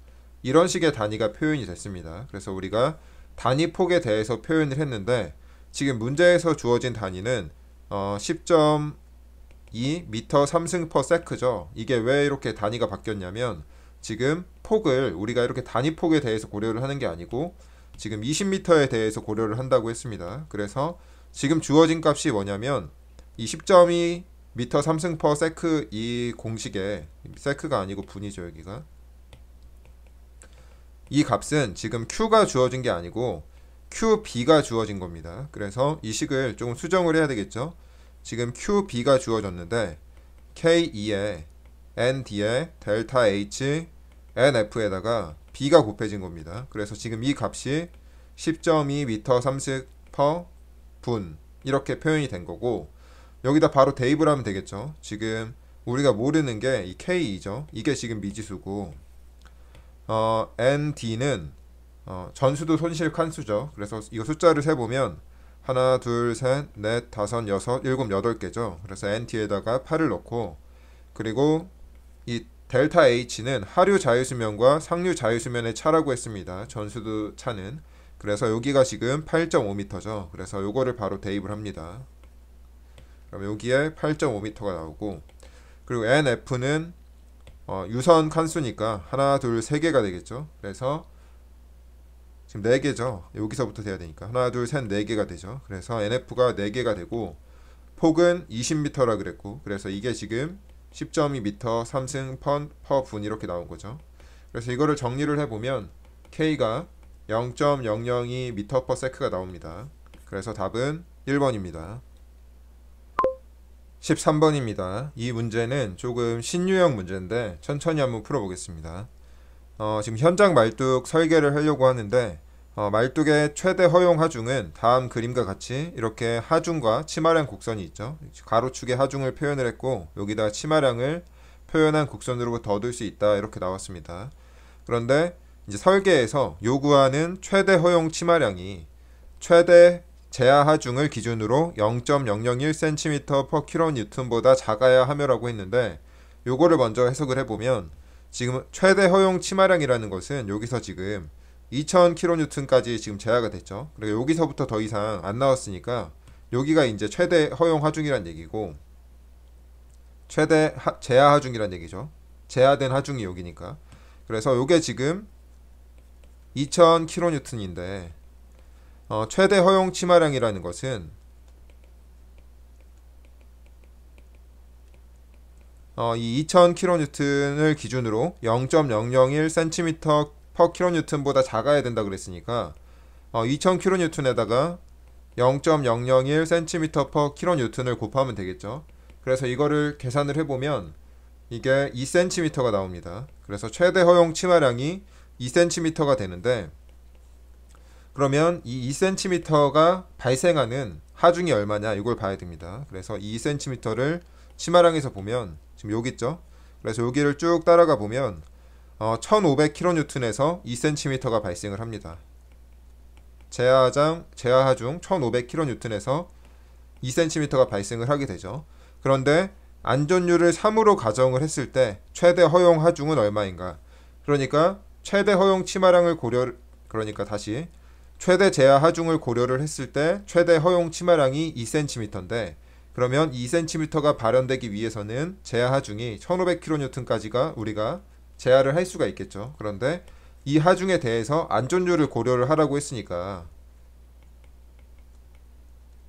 이런 식의 단위가 표현이 됐습니다. 그래서 우리가 단위 폭에 대해서 표현을 했는데 지금 문제에서 주어진 단위는 10.2 미터 3승 퍼 세크죠. 이게 왜 이렇게 단위가 바뀌었냐면 지금 폭을 우리가 이렇게 단위 폭에 대해서 고려를 하는 게 아니고 지금 20m에 대해서 고려를 한다고 했습니다. 그래서 지금 주어진 값이 뭐냐면 이 10.2 미터 3승 퍼 세크 이 공식에 세크가 아니고 분이죠. 여기가 이 값은 지금 Q가 주어진 게 아니고 QB가 주어진 겁니다. 그래서 이 식을 조금 수정을 해야 되겠죠. 지금 QB가 주어졌는데 K2에 ND에 델타 H NF에다가 B가 곱해진 겁니다. 그래서 지금 이 값이 10.2 미터 3승 퍼 분 이렇게 표현이 된 거고 여기다 바로 대입을 하면 되겠죠. 지금 우리가 모르는 게 이 K2죠. 이게 지금 미지수고 ND는 전수도 손실 칸수죠. 그래서 이거 숫자를 세보면 하나, 둘, 셋, 넷, 다섯, 여섯, 일곱, 여덟 개죠. 그래서 ND에다가 8을 넣고 그리고 이 델타 H는 하류 자유수면과 상류 자유수면의 차라고 했습니다. 전수도 차는. 그래서 여기가 지금 8.5m죠. 그래서 요거를 바로 대입을 합니다. 그럼 여기에 8.5m가 나오고 그리고 NF는 유선 칸수니까 하나, 둘, 세 개가 되겠죠. 그래서 지금 4개죠. 여기서부터 돼야 되니까 하나, 둘, 셋, 4개가 되죠. 그래서 NF가 4개가 되고 폭은 20m라 그랬고 그래서 이게 지금 10.2m 3승 퍼 분 이렇게 나온 거죠. 그래서 이거를 정리를 해보면 K가 0.002m per sec가 나옵니다. 그래서 답은 1번입니다. 13번입니다. 이 문제는 조금 신유형 문제인데 천천히 한번 풀어보겠습니다. 지금 현장 말뚝 설계를 하려고 하는데 말뚝의 최대 허용 하중은 다음 그림과 같이 이렇게 하중과 치마량 곡선이 있죠. 가로축의 하중을 표현을 했고 여기다 치마량을 표현한 곡선으로 얻을 수 있다 이렇게 나왔습니다. 그런데 이제 설계에서 요구하는 최대 허용 치마량이 최대 제하 하중을 기준으로 0.001cm per kN보다 작아야 하며라고 했는데 요거를 먼저 해석을 해보면 지금 최대 허용 치마량이라는 것은 여기서 지금 2000kN까지 지금 제하가 됐죠. 그리고 여기서부터 더 이상 안 나왔으니까 여기가 이제 최대 허용 하중이란 얘기고 최대 제하 하중이란 얘기죠. 제하된 하중이 여기니까. 그래서 요게 지금 2000kN인데 최대 허용 치마량이라는 것은 이 2000kN을 기준으로 0.001cm per kN보다 작아야 된다 그랬으니까 2000kN에다가 0.001cm per kN을 곱하면 되겠죠. 그래서 이거를 계산을 해보면 이게 2cm가 나옵니다. 그래서 최대 허용 치마량이 2cm가 되는데 그러면 이 2cm가 발생하는 하중이 얼마냐 이걸 봐야 됩니다. 그래서 이 2cm를 치마량에서 보면 지금 여기 있죠. 그래서 여기를 쭉 따라가 보면 1500kN에서 2cm가 발생을 합니다. 제하 하중 1500kN에서 2cm가 발생을 하게 되죠. 그런데 안전율을 3으로 가정을 했을 때 최대 허용 하중은 얼마인가? 그러니까 최대 허용 치마량을 그러니까 다시 최대 제하 하중을 고려를 했을 때 최대 허용 치마량이 2cm인데 그러면 2cm가 발현되기 위해서는 제하 하중이 1500kN까지가 우리가 제하를 할 수가 있겠죠. 그런데 이 하중에 대해서 안전율을 고려를 하라고 했으니까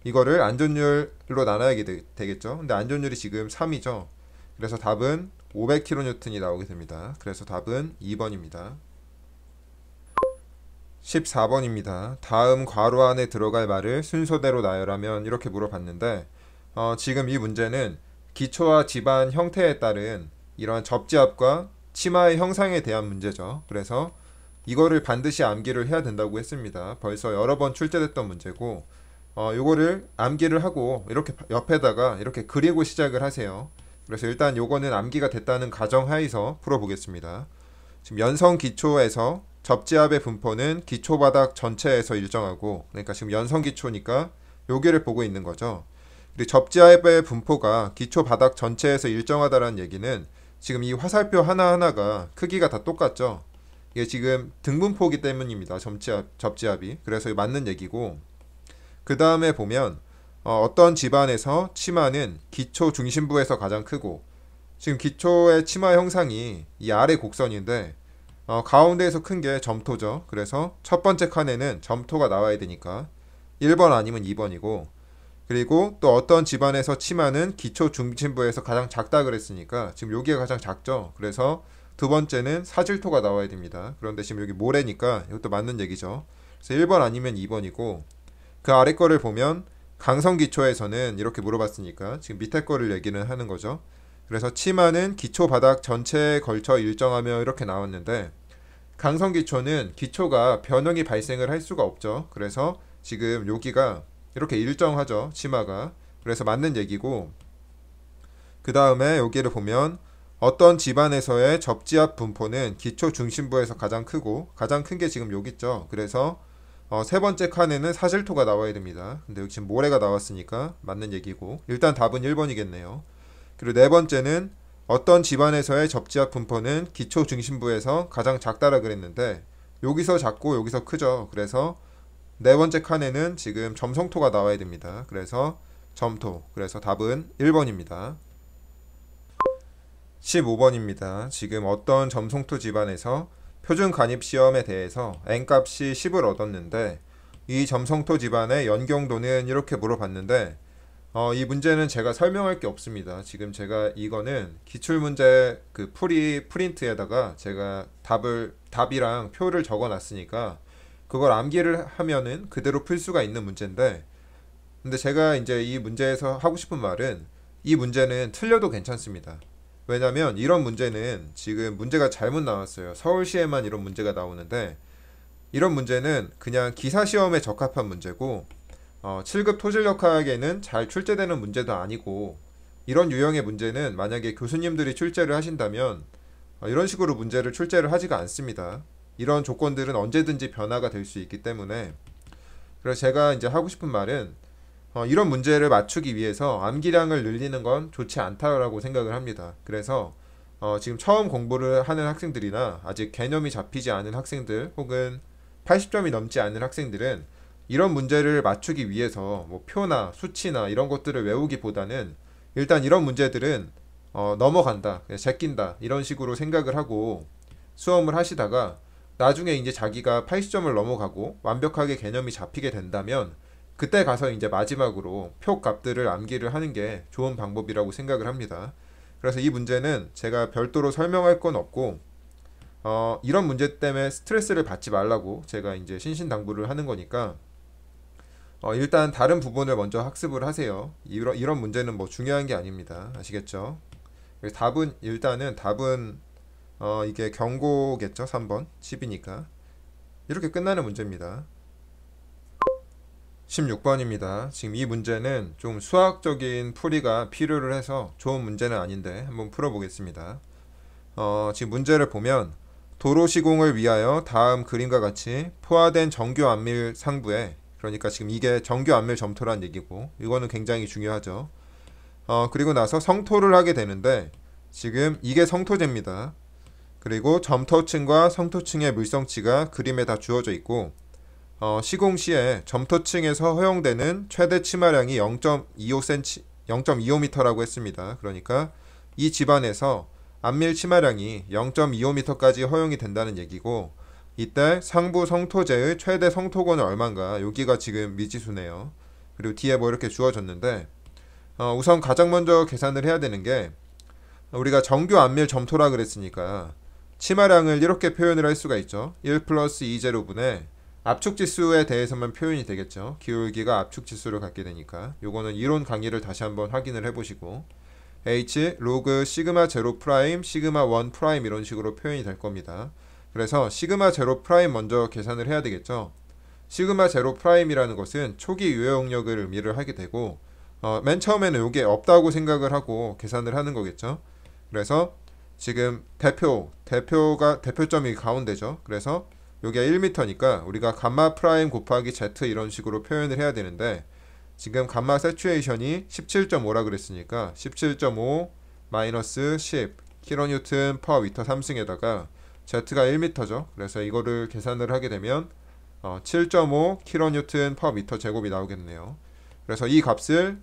이거를 안전율로 나눠야 되겠죠. 근데 안전율이 지금 3이죠. 그래서 답은 500kN이 나오게 됩니다. 그래서 답은 2번입니다. 14번입니다. 다음 괄호 안에 들어갈 말을 순서대로 나열하면 이렇게 물어봤는데 지금 이 문제는 기초와 집안 형태에 따른 이러한 접지압과 치마의 형상에 대한 문제죠. 그래서 이거를 반드시 암기를 해야 된다고 했습니다. 벌써 여러 번 출제됐던 문제고 요거를 암기를 하고 이렇게 옆에다가 이렇게 그리고 시작을 하세요. 그래서 일단 요거는 암기가 됐다는 가정하에서 풀어보겠습니다. 지금 연성 기초에서 접지압의 분포는 기초 바닥 전체에서 일정하고 그러니까 지금 연성 기초니까 여기를 보고 있는 거죠. 그리고 접지압의 분포가 기초 바닥 전체에서 일정하다는 얘기는 지금 이 화살표 하나하나가 크기가 다 똑같죠. 이게 지금 등분포기 때문입니다. 접지압이. 그래서 맞는 얘기고, 그 다음에 보면 어떤 집안에서 치마는 기초 중심부에서 가장 크고, 지금 기초의 치마 형상이 이 아래 곡선인데 가운데에서 큰 게 점토죠. 그래서 첫 번째 칸에는 점토가 나와야 되니까 1번 아니면 2번이고, 그리고 또 어떤 집안에서 치마는 기초 중심부에서 가장 작다 그랬으니까 지금 여기가 가장 작죠. 그래서 두 번째는 사질토가 나와야 됩니다. 그런데 지금 여기 모래니까 이것도 맞는 얘기죠. 그래서 1번 아니면 2번이고, 그 아래 거를 보면 강성기초에서는 이렇게 물어봤으니까 지금 밑에 거를 얘기는 하는 거죠. 그래서 치마는 기초 바닥 전체에 걸쳐 일정하며 이렇게 나왔는데, 강성기초는 기초가 변형이 발생을 할 수가 없죠. 그래서 지금 여기가 이렇게 일정하죠, 치마가. 그래서 맞는 얘기고, 그 다음에 여기를 보면 어떤 집안에서의 접지압 분포는 기초 중심부에서 가장 크고, 가장 큰 게 지금 여기 있죠. 그래서 세 번째 칸에는 사질토가 나와야 됩니다. 근데 여기 지금 모래가 나왔으니까 맞는 얘기고, 일단 답은 1번이겠네요. 그리고 네 번째는 어떤 집안에서의 접지압 분포는 기초 중심부에서 가장 작다라 그랬는데, 여기서 작고 여기서 크죠. 그래서 네 번째 칸에는 지금 점성토가 나와야 됩니다. 그래서 점토. 그래서 답은 1번입니다. 15번입니다. 지금 어떤 점성토 집안에서 표준 간입 시험에 대해서 n값이 10을 얻었는데, 이 점성토 집안의 연경도는 이렇게 물어봤는데, 이 문제는 제가 설명할 게 없습니다. 지금 제가 이거는 기출문제 그 프린트에다가 제가 답이랑 표를 적어 놨으니까 그걸 암기를 하면은 그대로 풀 수가 있는 문제인데, 근데 제가 이제 이 문제에서 하고 싶은 말은 이 문제는 틀려도 괜찮습니다. 왜냐면 이런 문제는 지금 문제가 잘못 나왔어요. 서울시에만 이런 문제가 나오는데, 이런 문제는 그냥 기사시험에 적합한 문제고 7급 토질역학에는 잘 출제되는 문제도 아니고, 이런 유형의 문제는 만약에 교수님들이 출제를 하신다면 이런 식으로 문제를 출제를 하지가 않습니다. 이런 조건들은 언제든지 변화가 될 수 있기 때문에. 그래서 제가 이제 하고 싶은 말은 이런 문제를 맞추기 위해서 암기량을 늘리는 건 좋지 않다라고 생각을 합니다. 그래서 지금 처음 공부를 하는 학생들이나 아직 개념이 잡히지 않은 학생들, 혹은 80점이 넘지 않은 학생들은 이런 문제를 맞추기 위해서 뭐 표나 수치나 이런 것들을 외우기보다는 일단 이런 문제들은 넘어간다, 제낀다, 이런 식으로 생각을 하고 수험을 하시다가 나중에 이제 자기가 80점을 넘어가고 완벽하게 개념이 잡히게 된다면 그때 가서 이제 마지막으로 표 값들을 암기를 하는 게 좋은 방법이라고 생각을 합니다. 그래서 이 문제는 제가 별도로 설명할 건 없고, 이런 문제 때문에 스트레스를 받지 말라고 제가 이제 신신당부를 하는 거니까 일단 다른 부분을 먼저 학습을 하세요. 이런 문제는 뭐 중요한 게 아닙니다. 아시겠죠? 일단은 답은 이게 경고겠죠. 3번 10이니까 이렇게 끝나는 문제입니다. 16번입니다. 지금 이 문제는 좀 수학적인 풀이가 필요를 해서 좋은 문제는 아닌데 한번 풀어보겠습니다. 지금 문제를 보면 도로 시공을 위하여 다음 그림과 같이 포화된 정규 안밀 상부에, 그러니까 지금 이게 정규 안밀 점토란 얘기고, 이거는 굉장히 중요하죠. 그리고 나서 성토를 하게 되는데, 지금 이게 성토재입니다. 그리고 점토층과 성토층의 물성치가 그림에 다 주어져 있고, 시공 시에 점토층에서 허용되는 최대 치마량이 0.25cm, 0.25m라고 했습니다. 그러니까 이 집안에서 안밀 치마량이 0.25m까지 허용이 된다는 얘기고, 이때 상부 성토재의 최대 성토권은 얼마인가, 여기가 지금 미지수네요. 그리고 뒤에 뭐 이렇게 주어졌는데, 우선 가장 먼저 계산을 해야 되는 게, 우리가 정규 안밀 점토라 그랬으니까 치마량을 이렇게 표현을 할 수가 있죠. 1 플러스 2제곱분의 압축지수에 대해서만 표현이 되겠죠. 기울기가 압축지수를 갖게 되니까. 요거는 이론 강의를 다시 한번 확인을 해보시고, h 로그 시그마 제로 프라임 시그마 1 프라임 이런 식으로 표현이 될 겁니다. 그래서 시그마 제로 프라임 먼저 계산을 해야 되겠죠. 시그마 제로 프라임이라는 것은 초기 유효력을 의미를 하게 되고, 맨 처음에는 요게 없다고 생각을 하고 계산을 하는 거겠죠. 그래서 지금 대표점이 가운데죠. 그래서 요게 1m니까 우리가 감마 프라임 곱하기 z 이런 식으로 표현을 해야 되는데, 지금 감마 세츄에이션이 17.5라 그랬으니까 17.5 마이너스 10 kN per m 3승에다가 Z가 1m죠. 그래서 이거를 계산을 하게 되면 7.5 kN per 미터 제곱이 나오겠네요. 그래서 이 값을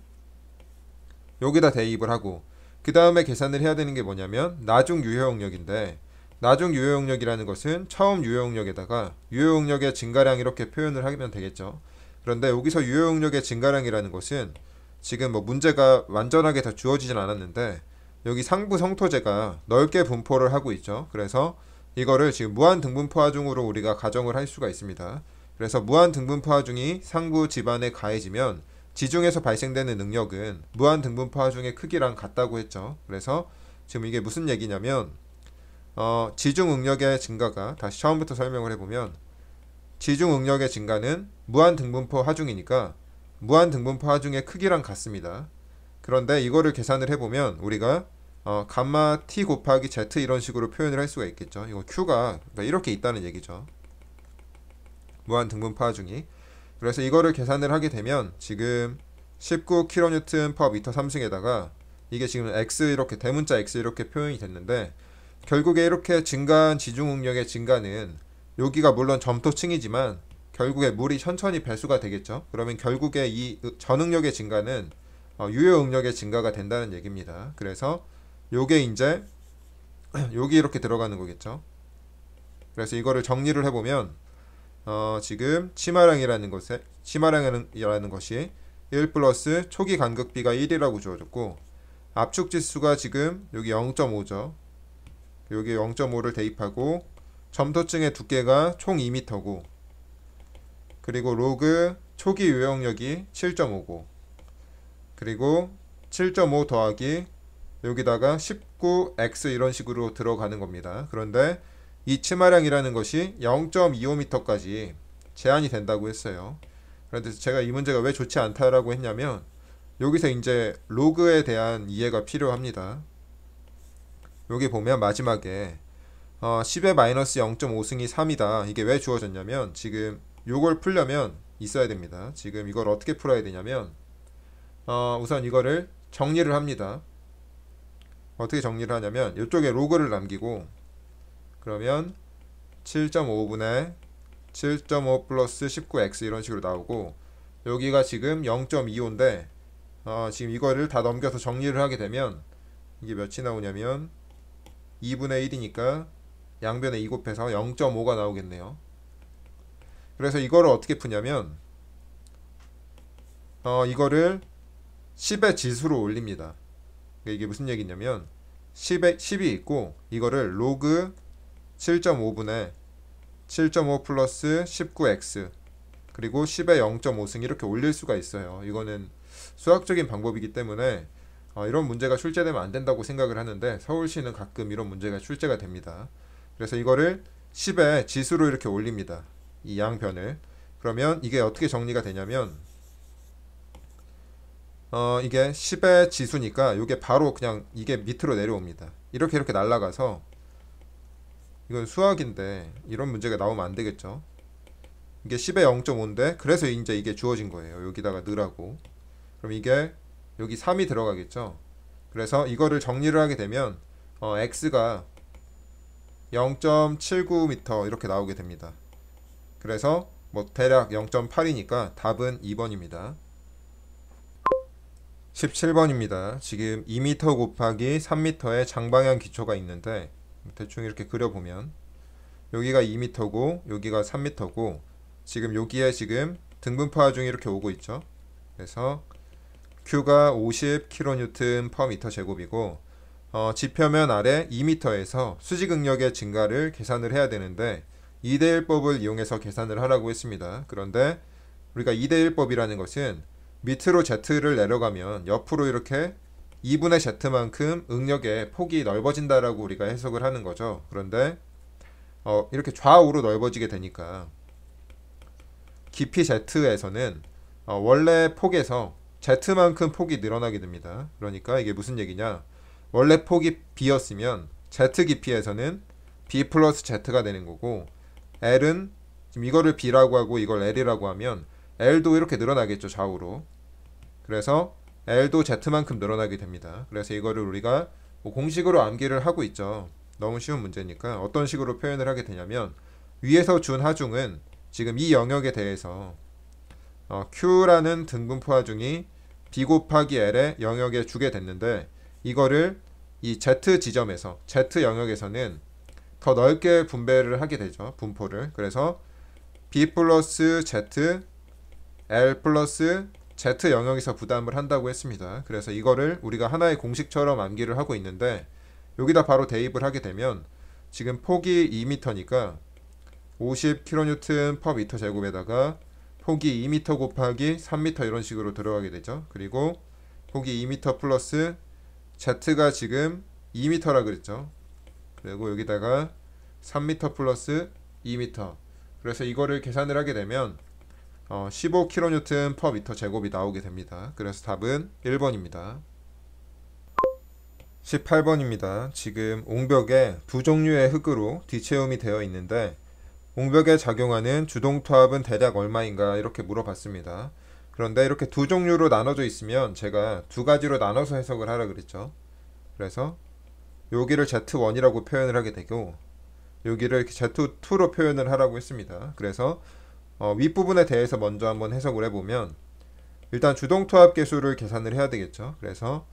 여기다 대입을 하고 그 다음에 계산을 해야 되는 게 뭐냐면 나중 유효용력인데, 나중 유효용력이라는 것은 처음 유효용력에다가 유효용력의 증가량 이렇게 표현을 하면 되겠죠. 그런데 여기서 유효용력의 증가량이라는 것은 지금 뭐 문제가 완전하게 다 주어지진 않았는데 여기 상부 성토제가 넓게 분포를 하고 있죠. 그래서 이거를 지금 무한 등분포 하중으로 우리가 가정을 할 수가 있습니다. 그래서 무한 등분포 하중이 상부 집안에 가해지면 지중에서 발생되는 능력은 무한 등분포 하중의 크기랑 같다고 했죠. 그래서 지금 이게 무슨 얘기냐면 지중 응력의 증가가, 다시 처음부터 설명을 해보면 지중 응력의 증가는 무한 등분포 하중이니까 무한 등분포 하중의 크기랑 같습니다. 그런데 이거를 계산을 해보면 우리가 감마 t 곱하기 z 이런 식으로 표현을 할 수가 있겠죠. 이거 q가 그러니까 이렇게 있다는 얘기죠. 무한 등분포 하중이. 그래서 이거를 계산을 하게 되면 지금 19 kN per 미터 3승에다가 이게 지금 x 이렇게 대문자 x 이렇게 표현이 됐는데, 결국에 이렇게 증가한 지중 응력의 증가는 여기가 물론 점토층이지만 결국에 물이 천천히 배수가 되겠죠. 그러면 결국에 이 전응력의 증가는 유효 응력의 증가가 된다는 얘기입니다. 그래서 요게 이제 여기 이렇게 들어가는 거겠죠. 그래서 이거를 정리를 해보면 지금 치마량이라는 것이 1 플러스 초기 간극비가 1이라고 주어졌고, 압축 지수가 지금 여기 0.5죠. 여기 0.5를 대입하고 점토층의 두께가 총 2m고, 그리고 로그 초기 유효용력이 7.5고, 그리고 7.5 더하기 여기다가 19x 이런 식으로 들어가는 겁니다. 그런데 이 치마량이라는 것이 0.25m까지 제한이 된다고 했어요. 그런데 제가 이 문제가 왜 좋지 않다라고 했냐면 여기서 이제 로그에 대한 이해가 필요합니다. 여기 보면 마지막에 10의 마이너스 0.5승이 3이다. 이게 왜 주어졌냐면 지금 요걸 풀려면 있어야 됩니다. 지금 이걸 어떻게 풀어야 되냐면 우선 이거를 정리를 합니다. 어떻게 정리를 하냐면 이쪽에 로그를 남기고, 그러면 7.5분의 7.5 플러스 19x 이런 식으로 나오고, 여기가 지금 0.25인데 지금 이거를 다 넘겨서 정리를 하게 되면 이게 몇이 나오냐면 2분의 1이니까 양변에 2 곱해서 0.5가 나오겠네요. 그래서 이거를 어떻게 푸냐면 이거를 10의 지수로 올립니다. 이게 무슨 얘기냐면 10이 있고 이거를 로그 7.5분의 7.5 플러스 19x 그리고 10의 0.5승 이렇게 올릴 수가 있어요. 이거는 수학적인 방법이기 때문에 이런 문제가 출제되면 안 된다고 생각을 하는데 서울시는 가끔 이런 문제가 출제가 됩니다. 그래서 이거를 10의 지수로 이렇게 올립니다. 이 양변을. 그러면 이게 어떻게 정리가 되냐면 이게 10의 지수니까 이게 바로 그냥 이게 밑으로 내려옵니다. 이렇게 날아가서, 이건 수학인데 이런 문제가 나오면 안 되겠죠. 이게 10의 0.5인데 그래서 이제 이게 주어진 거예요. 여기다가 넣으라고. 그럼 이게 여기 3이 들어가겠죠. 그래서 이거를 정리를 하게 되면 x가 0.79m 이렇게 나오게 됩니다. 그래서 뭐 대략 0.8이니까 답은 2번입니다. 17번입니다. 지금 2m 곱하기 3m의 장방향 기초가 있는데 대충 이렇게 그려보면 여기가 2m고 여기가 3m고 지금 여기에 지금 등분포 하중이 이렇게 오고 있죠. 그래서 Q가 50 kN per 미터 제곱이고 지표면 아래 2m에서 수직 응력의 증가를 계산을 해야 되는데 2대1법을 이용해서 계산을 하라고 했습니다. 그런데 우리가 2대1법이라는 것은 밑으로 Z를 내려가면 옆으로 이렇게 2분의 Z만큼 응력의 폭이 넓어진다라고 우리가 해석을 하는 거죠. 그런데 이렇게 좌우로 넓어지게 되니까 깊이 Z에서는 원래 폭에서 Z만큼 폭이 늘어나게 됩니다. 그러니까 이게 무슨 얘기냐, 원래 폭이 B였으면 Z 깊이에서는 B 플러스 Z가 되는 거고, L은 지금 이거를 B라고 하고 이걸 L이라고 하면 L도 이렇게 늘어나겠죠, 좌우로. 그래서 L도 Z만큼 늘어나게 됩니다. 그래서 이거를 우리가 뭐 공식으로 암기를 하고 있죠. 너무 쉬운 문제니까 어떤 식으로 표현을 하게 되냐면, 위에서 준 하중은 지금 이 영역에 대해서 Q라는 등분포 하중이 B 곱하기 L의 영역에 주게 됐는데, 이거를 이 Z 지점에서 Z 영역에서는 더 넓게 분배를 하게 되죠. 분포를. 그래서 B 플러스 Z, L 플러스 Z 영역에서 부담을 한다고 했습니다. 그래서 이거를 우리가 하나의 공식처럼 암기를 하고 있는데, 여기다 바로 대입을 하게 되면 지금 폭이 2m니까 50kN per 미터 제곱에다가 폭이 2m 곱하기 3m 이런 식으로 들어가게 되죠. 그리고 폭이 2m 플러스 Z가 지금 2m라 그랬죠. 그리고 여기다가 3m 플러스 2m. 그래서 이거를 계산을 하게 되면 15kN per 미터 제곱이 나오게 됩니다. 그래서 답은 1번입니다. 18번입니다. 지금 옹벽에 두 종류의 흙으로 뒤채움이 되어 있는데, 옹벽에 작용하는 주동투합은 대략 얼마인가 이렇게 물어봤습니다. 그런데 이렇게 두 종류로 나눠져 있으면 제가 두 가지로 나눠서 해석을 하라 그랬죠. 그래서 여기를 Z1이라고 표현을 하게 되고, 여기를 Z2로 표현을 하라고 했습니다. 그래서 윗부분에 대해서 먼저 한번 해석을 해보면, 일단 주동투합 계수를 계산을 해야 되겠죠. 그래서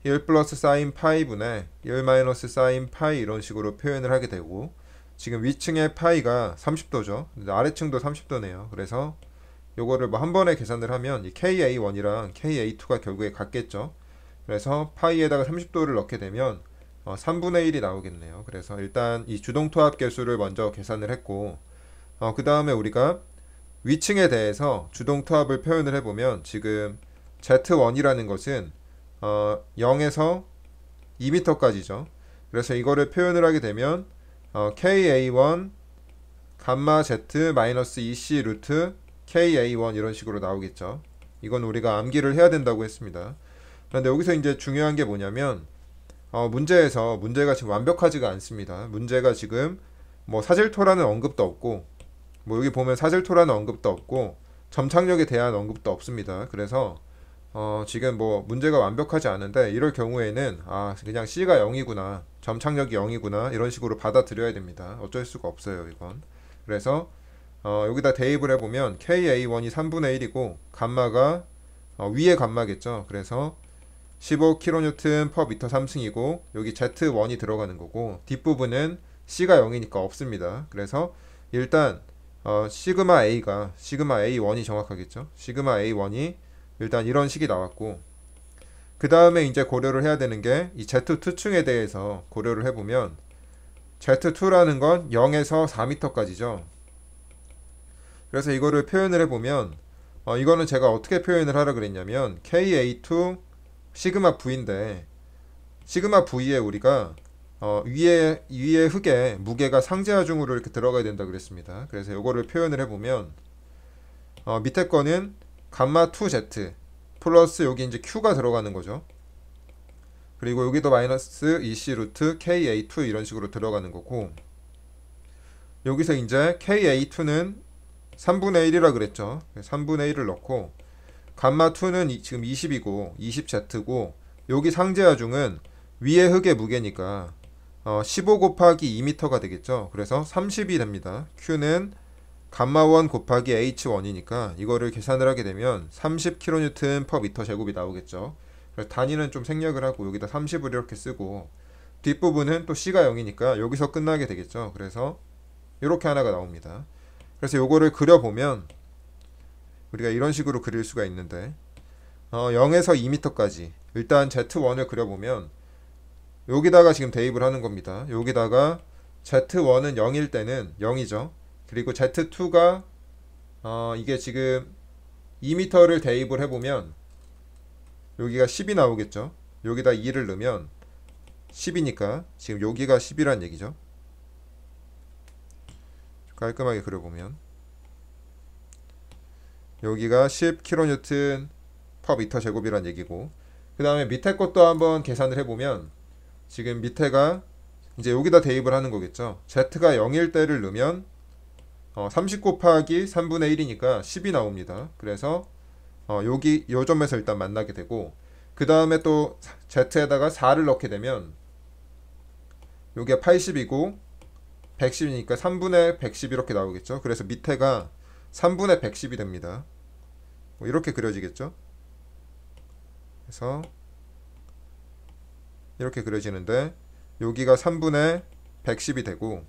1 플러스 사인 파이 분의 1 마이너스 사인 파이 이런 식으로 표현을 하게 되고, 지금 위층의 파이가 30도죠. 아래층도 30도네요. 그래서 요거를 뭐 한 번에 계산을 하면 이 KA1이랑 KA2가 결국에 같겠죠. 그래서 파이에다가 30도를 넣게 되면 3분의 1이 나오겠네요. 그래서 일단 이 주동투합 계수를 먼저 계산을 했고, 그 다음에 우리가 위층에 대해서 주동투합을 표현을 해보면, 지금 Z1이라는 것은 0에서 2m까지죠. 그래서 이거를 표현을 하게 되면 KA1 감마 Z 마이너스 2C 루트 KA1 이런 식으로 나오겠죠. 이건 우리가 암기를 해야 된다고 했습니다. 그런데 여기서 이제 중요한 게 뭐냐면, 문제가 지금 완벽하지가 않습니다. 문제가 지금 뭐 사질토라는 언급도 없고, 뭐 여기 보면 사질토라는 언급도 없고, 점착력에 대한 언급도 없습니다. 그래서 지금 뭐 문제가 완벽하지 않은데, 이럴 경우에는 그냥 C가 0이구나, 점착력이 0이구나 이런 식으로 받아들여야 됩니다. 어쩔 수가 없어요, 이건. 그래서 여기다 대입을 해보면 KA1이 3분의 1이고 감마가 위에 감마겠죠. 그래서 15kN per 미터 3층이고 여기 Z1이 들어가는 거고, 뒷부분은 C가 0이니까 없습니다. 그래서 일단 시그마 A1이 정확하겠죠. 시그마 A1이 일단 이런 식이 나왔고, 그 다음에 이제 고려를 해야 되는 게 이 Z2층에 대해서 고려를 해보면, Z2라는 건 0에서 4m까지죠. 그래서 이거를 표현을 해보면 이거는 제가 어떻게 표현을 하라 그랬냐면, KA2 시그마 V인데, 시그마 V에 우리가 위에 흙에 무게가 상제하중으로 이렇게 들어가야 된다 그랬습니다. 그래서 이거를 표현을 해보면 밑에 거는 감마 2Z 플러스 여기 이제 Q가 들어가는 거죠. 그리고 여기도 마이너스 2C 루트 KA2 이런 식으로 들어가는 거고, 여기서 이제 KA2는 3분의 1이라 그랬죠. 3분의 1을 넣고, 감마 2는 지금 20이고 20Z고, 여기 상제하중은 위에 흙의 무게니까 15 곱하기 2m가 되겠죠. 그래서 30이 됩니다. Q는 감마 1 곱하기 H1이니까 이거를 계산을 하게 되면 30kN per 미터 제곱이 나오겠죠. 그래서 단위는 좀 생략을 하고 여기다 30을 이렇게 쓰고, 뒷부분은 또 C가 0이니까 여기서 끝나게 되겠죠. 그래서 이렇게 하나가 나옵니다. 그래서 요거를 그려보면 우리가 이런 식으로 그릴 수가 있는데, 0에서 2m까지 일단 Z1을 그려보면 여기다가 지금 대입을 하는 겁니다. 여기다가 Z1은 0일 때는 0이죠. 그리고 Z2가 이게 지금 2m를 대입을 해보면 여기가 10이 나오겠죠. 여기다 2를 넣으면 10이니까 지금 여기가 10이란 얘기죠. 깔끔하게 그려보면 여기가 10kN per 미터 제곱이란 얘기고, 그 다음에 밑에 것도 한번 계산을 해보면 지금 밑에가 이제 여기다 대입을 하는 거겠죠. Z가 0일 때를 넣으면 30 곱하기 3분의 1이니까 10이 나옵니다. 그래서 여기 요 점에서 일단 만나게 되고, 그 다음에 또 Z에다가 4를 넣게 되면 요게 80이고 110이니까 3분의 110 이렇게 나오겠죠. 그래서 밑에가 3분의 110이 됩니다. 뭐 이렇게 그려지겠죠. 그래서 이렇게 그려지는데 여기가 3분의 110이 되고,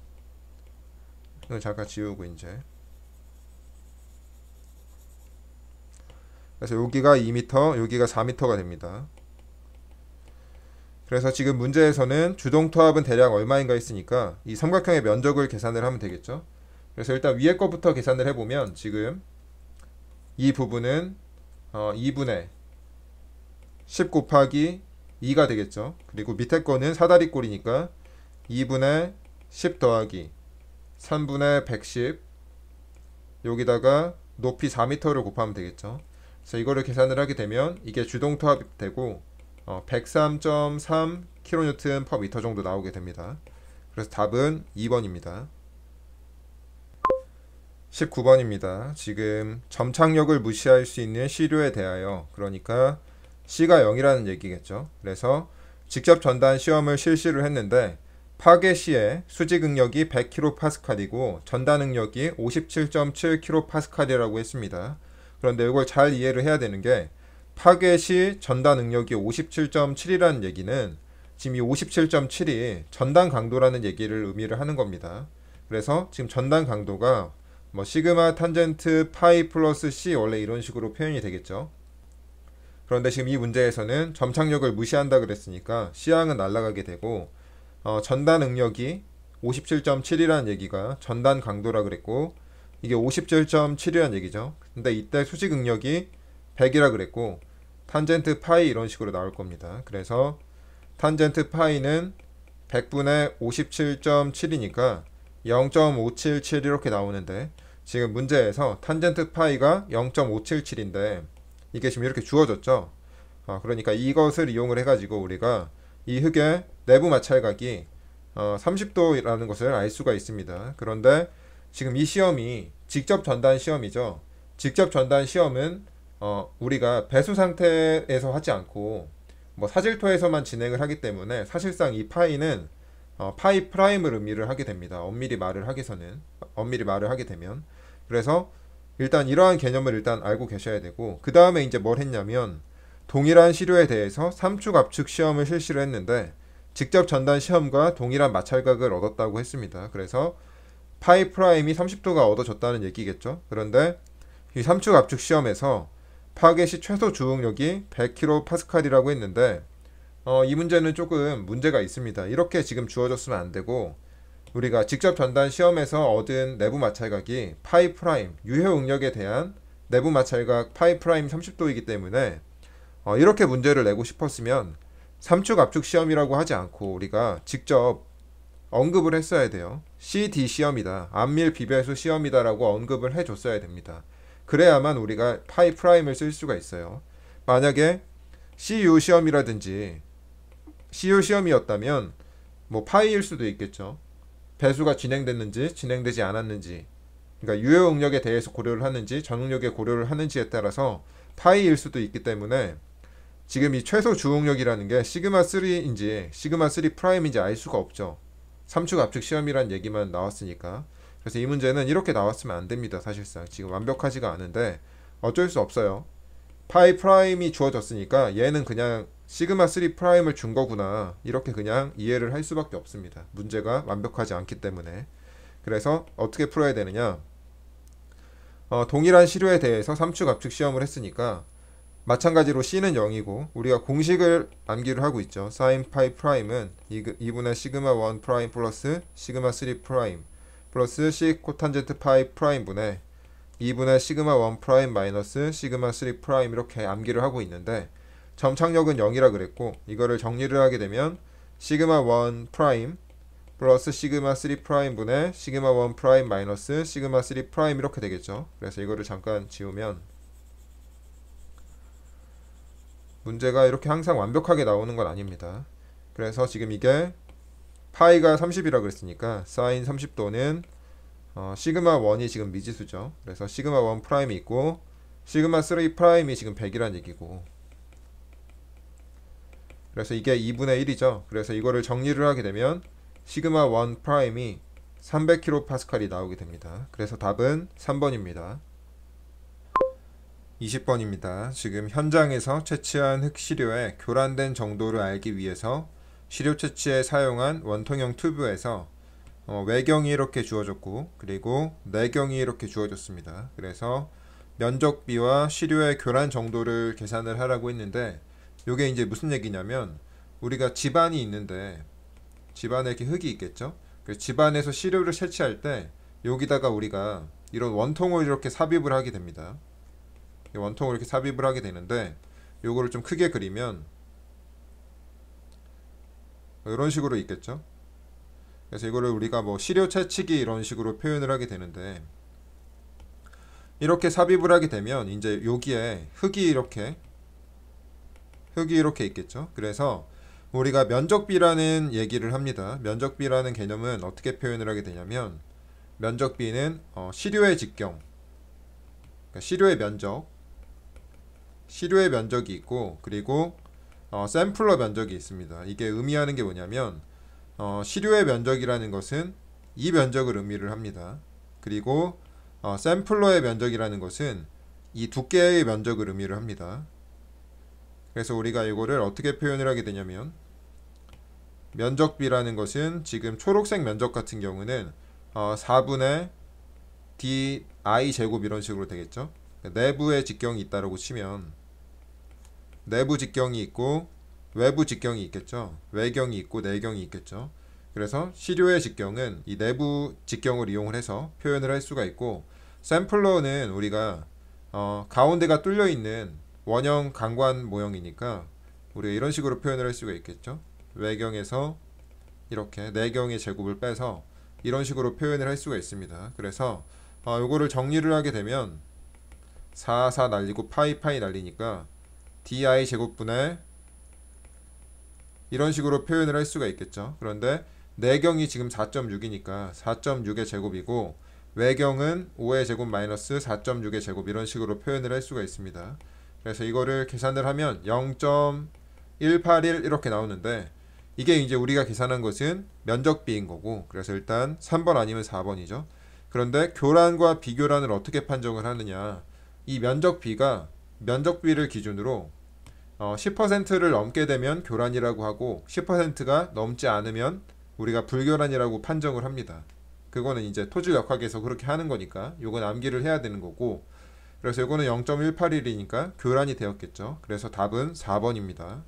이거 잠깐 지우고 이제, 그래서 여기가 2m, 여기가 4m가 됩니다. 그래서 지금 문제에서는 주동토합은 대략 얼마인가 했으니까 이 삼각형의 면적을 계산을 하면 되겠죠. 그래서 일단 위에 것부터 계산을 해보면 지금 이 부분은 2분의 10 곱하기 2가 되겠죠. 그리고 밑에 거는 사다리꼴이니까 2분의 10 더하기 3분의 110, 여기다가 높이 4m를 곱하면 되겠죠. 그래서 이거를 계산을 하게 되면 이게 주동토합이 되고 103.3kN/m 정도 나오게 됩니다. 그래서 답은 2번입니다. 19번입니다. 지금 점착력을 무시할 수 있는 시료에 대하여, 그러니까 C가 0이라는 얘기겠죠. 그래서 직접 전단 시험을 실시를 했는데 파괴 시에 수직 응력이 100kPa이고 전단 응력이 57.7kPa이라고 했습니다. 그런데 이걸 잘 이해를 해야 되는 게, 파괴 시 전단 응력이 57.7이라는 얘기는 지금 이 57.7이 전단 강도라는 얘기를 의미를 하는 겁니다. 그래서 지금 전단 강도가 뭐 시그마 탄젠트 파이 플러스 C, 원래 이런 식으로 표현이 되겠죠. 그런데 지금 이 문제에서는 점착력을 무시한다 그랬으니까 C항은 날아가게 되고, 전단 응력이 57.7이라는 얘기가 전단 강도라 그랬고, 이게 57.7이라는 얘기죠. 근데 이때 수직 응력이 100이라 그랬고 탄젠트 파이 이런 식으로 나올 겁니다. 그래서 탄젠트 파이는 100분의 57.7이니까 0.577 이렇게 나오는데, 지금 문제에서 탄젠트 파이가 0.577인데 이게 지금 이렇게 주어졌죠. 그러니까 이것을 이용을 해가지고 우리가 이 흙의 내부 마찰각이 30도라는 것을 알 수가 있습니다. 그런데 지금 이 시험이 직접 전단 시험이죠. 직접 전단 시험은 우리가 배수 상태에서 하지 않고 뭐 사질토에서만 진행을 하기 때문에 사실상 이 파이는 파이 프라임을 의미를 하게 됩니다. 엄밀히 말을 하게 되면. 그래서 일단 이러한 개념을 일단 알고 계셔야 되고, 그 다음에 이제 뭘 했냐면 동일한 시료에 대해서 삼축 압축 시험을 실시를 했는데 직접 전단 시험과 동일한 마찰각을 얻었다고 했습니다. 그래서 파이 프라임이 30도가 얻어졌다는 얘기겠죠. 그런데 이 삼축 압축 시험에서 파괴 시 최소 주응력이 100kPa이라고 했는데 이 문제는 조금 문제가 있습니다. 이렇게 지금 주어졌으면 안 되고, 우리가 직접 전단 시험에서 얻은 내부 마찰각이 파이 프라임, 유효 응력에 대한 내부 마찰각 파이 프라임 30도이기 때문에 이렇게 문제를 내고 싶었으면 삼축 압축 시험이라고 하지 않고 우리가 직접 언급을 했어야 돼요. CD 시험이다, 안밀 비배수 시험이다라고 언급을 해줬어야 됩니다. 그래야만 우리가 파이 프라임을 쓸 수가 있어요. 만약에 CU 시험이라든지 CU 시험이었다면 뭐 파이일 수도 있겠죠. 배수가 진행됐는지 진행되지 않았는지, 그러니까 유효 응력에 대해서 고려를 하는지 전응력에 고려를 하는지에 따라서 파이일 수도 있기 때문에 지금 이 최소 주응력이라는 게 시그마 3인지 시그마 3 프라임인지 알 수가 없죠. 삼축 압축 시험이란 얘기만 나왔으니까. 그래서 이 문제는 이렇게 나왔으면 안 됩니다. 사실상 지금 완벽하지가 않은데 어쩔 수 없어요. 파이 프라임이 주어졌으니까 얘는 그냥 시그마 3 프라임을 준 거구나, 이렇게 그냥 이해를 할 수밖에 없습니다. 문제가 완벽하지 않기 때문에. 그래서 어떻게 풀어야 되느냐, 동일한 시료에 대해서 삼축 압축 시험을 했으니까 마찬가지로 C는 0이고 우리가 공식을 암기를 하고 있죠. 사인 파이 프라임은 2분의 시그마 1 프라임 플러스 시그마 3 프라임 플러스 C 코탄젠트 파이 프라임 분의 2분의 시그마 1 프라임 마이너스 시그마 3 프라임, 이렇게 암기를 하고 있는데 점착력은 0이라 그랬고, 이거를 정리를 하게 되면 시그마 1 프라임 플러스 시그마 3 프라임 분의 시그마 1 프라임 마이너스 시그마 3 프라임 이렇게 되겠죠. 그래서 이거를 잠깐 지우면 문제가 이렇게 항상 완벽하게 나오는 건 아닙니다. 그래서 지금 이게 파이가 30이라 그랬으니까 사인 30도는 시그마 1이 지금 미지수죠. 그래서 시그마 1 프라임이 있고 시그마 3 프라임이 지금 100이란 얘기고, 그래서 이게 2분의 1이죠. 그래서 이거를 정리를 하게 되면 시그마 1 프라임이 300kPa이 나오게 됩니다. 그래서 답은 3번입니다. 20번입니다. 지금 현장에서 채취한 흑시료의 교란된 정도를 알기 위해서 시료 채취에 사용한 원통형 튜브에서 외경이 이렇게 주어졌고 그리고 내경이 이렇게 주어졌습니다. 그래서 면적비와 시료의 교란 정도를 계산을 하라고 했는데 이게 이제 무슨 얘기냐면 우리가 집안이 있는데 집안에 이렇게 흙이 있겠죠. 그래서 집안에서 시료를 채취할 때 여기다가 우리가 이런 원통을 이렇게 삽입을 하게 됩니다. 원통을 이렇게 삽입을 하게 되는데 요거를 좀 크게 그리면 이런 식으로 있겠죠. 그래서 이거를 우리가 뭐 시료 채취기 이런 식으로 표현을 하게 되는데 이렇게 삽입을 하게 되면 이제 여기에 흙이 이렇게 있겠죠. 그래서 우리가 면적비라는 얘기를 합니다. 면적비라는 개념은 어떻게 표현을 하게 되냐면 면적비는 시료의 직경, 그러니까 시료의 면적이 있고 그리고 샘플러 면적이 있습니다. 이게 의미하는 게 뭐냐면 시료의 면적이라는 것은 이 면적을 의미를 합니다. 그리고 샘플러의 면적이라는 것은 이 두께의 면적을 의미를 합니다. 그래서 우리가 이거를 어떻게 표현을 하게 되냐면 면적비라는 것은 지금 초록색 면적 같은 경우는 4분의 di 제곱 이런 식으로 되겠죠. 내부에 직경이 있다라고 치면 내부 직경이 있고 외부 직경이 있겠죠. 외경이 있고 내경이 있겠죠. 그래서 시료의 직경은 이 내부 직경을 이용을 해서 표현을 할 수가 있고 샘플러는 우리가 가운데가 뚫려 있는 원형 강관 모형이니까 우리가 이런 식으로 표현을 할 수가 있겠죠. 외경에서 이렇게 내경의 제곱을 빼서 이런 식으로 표현을 할 수가 있습니다. 그래서 요거를 정리를 하게 되면 4 날리고 파이 날리니까 di 제곱분의 이런 식으로 표현을 할 수가 있겠죠. 그런데 내경이 지금 4.6이니까 4.6의 제곱이고 외경은 5의 제곱 마이너스 4.6의 제곱 이런 식으로 표현을 할 수가 있습니다. 그래서 이거를 계산을 하면 0.181 이렇게 나오는데 이게 이제 우리가 계산한 것은 면적비인 거고 그래서 일단 3번 아니면 4번이죠. 그런데 교란과 비교란을 어떻게 판정을 하느냐, 이 면적비를 기준으로 10%를 넘게 되면 교란이라고 하고 10%가 넘지 않으면 우리가 불교란이라고 판정을 합니다. 그거는 이제 토질역학에서 그렇게 하는 거니까 요건 암기를 해야 되는 거고, 그래서 요거는 0.181이니까 교란이 되었겠죠. 그래서 답은 4번입니다.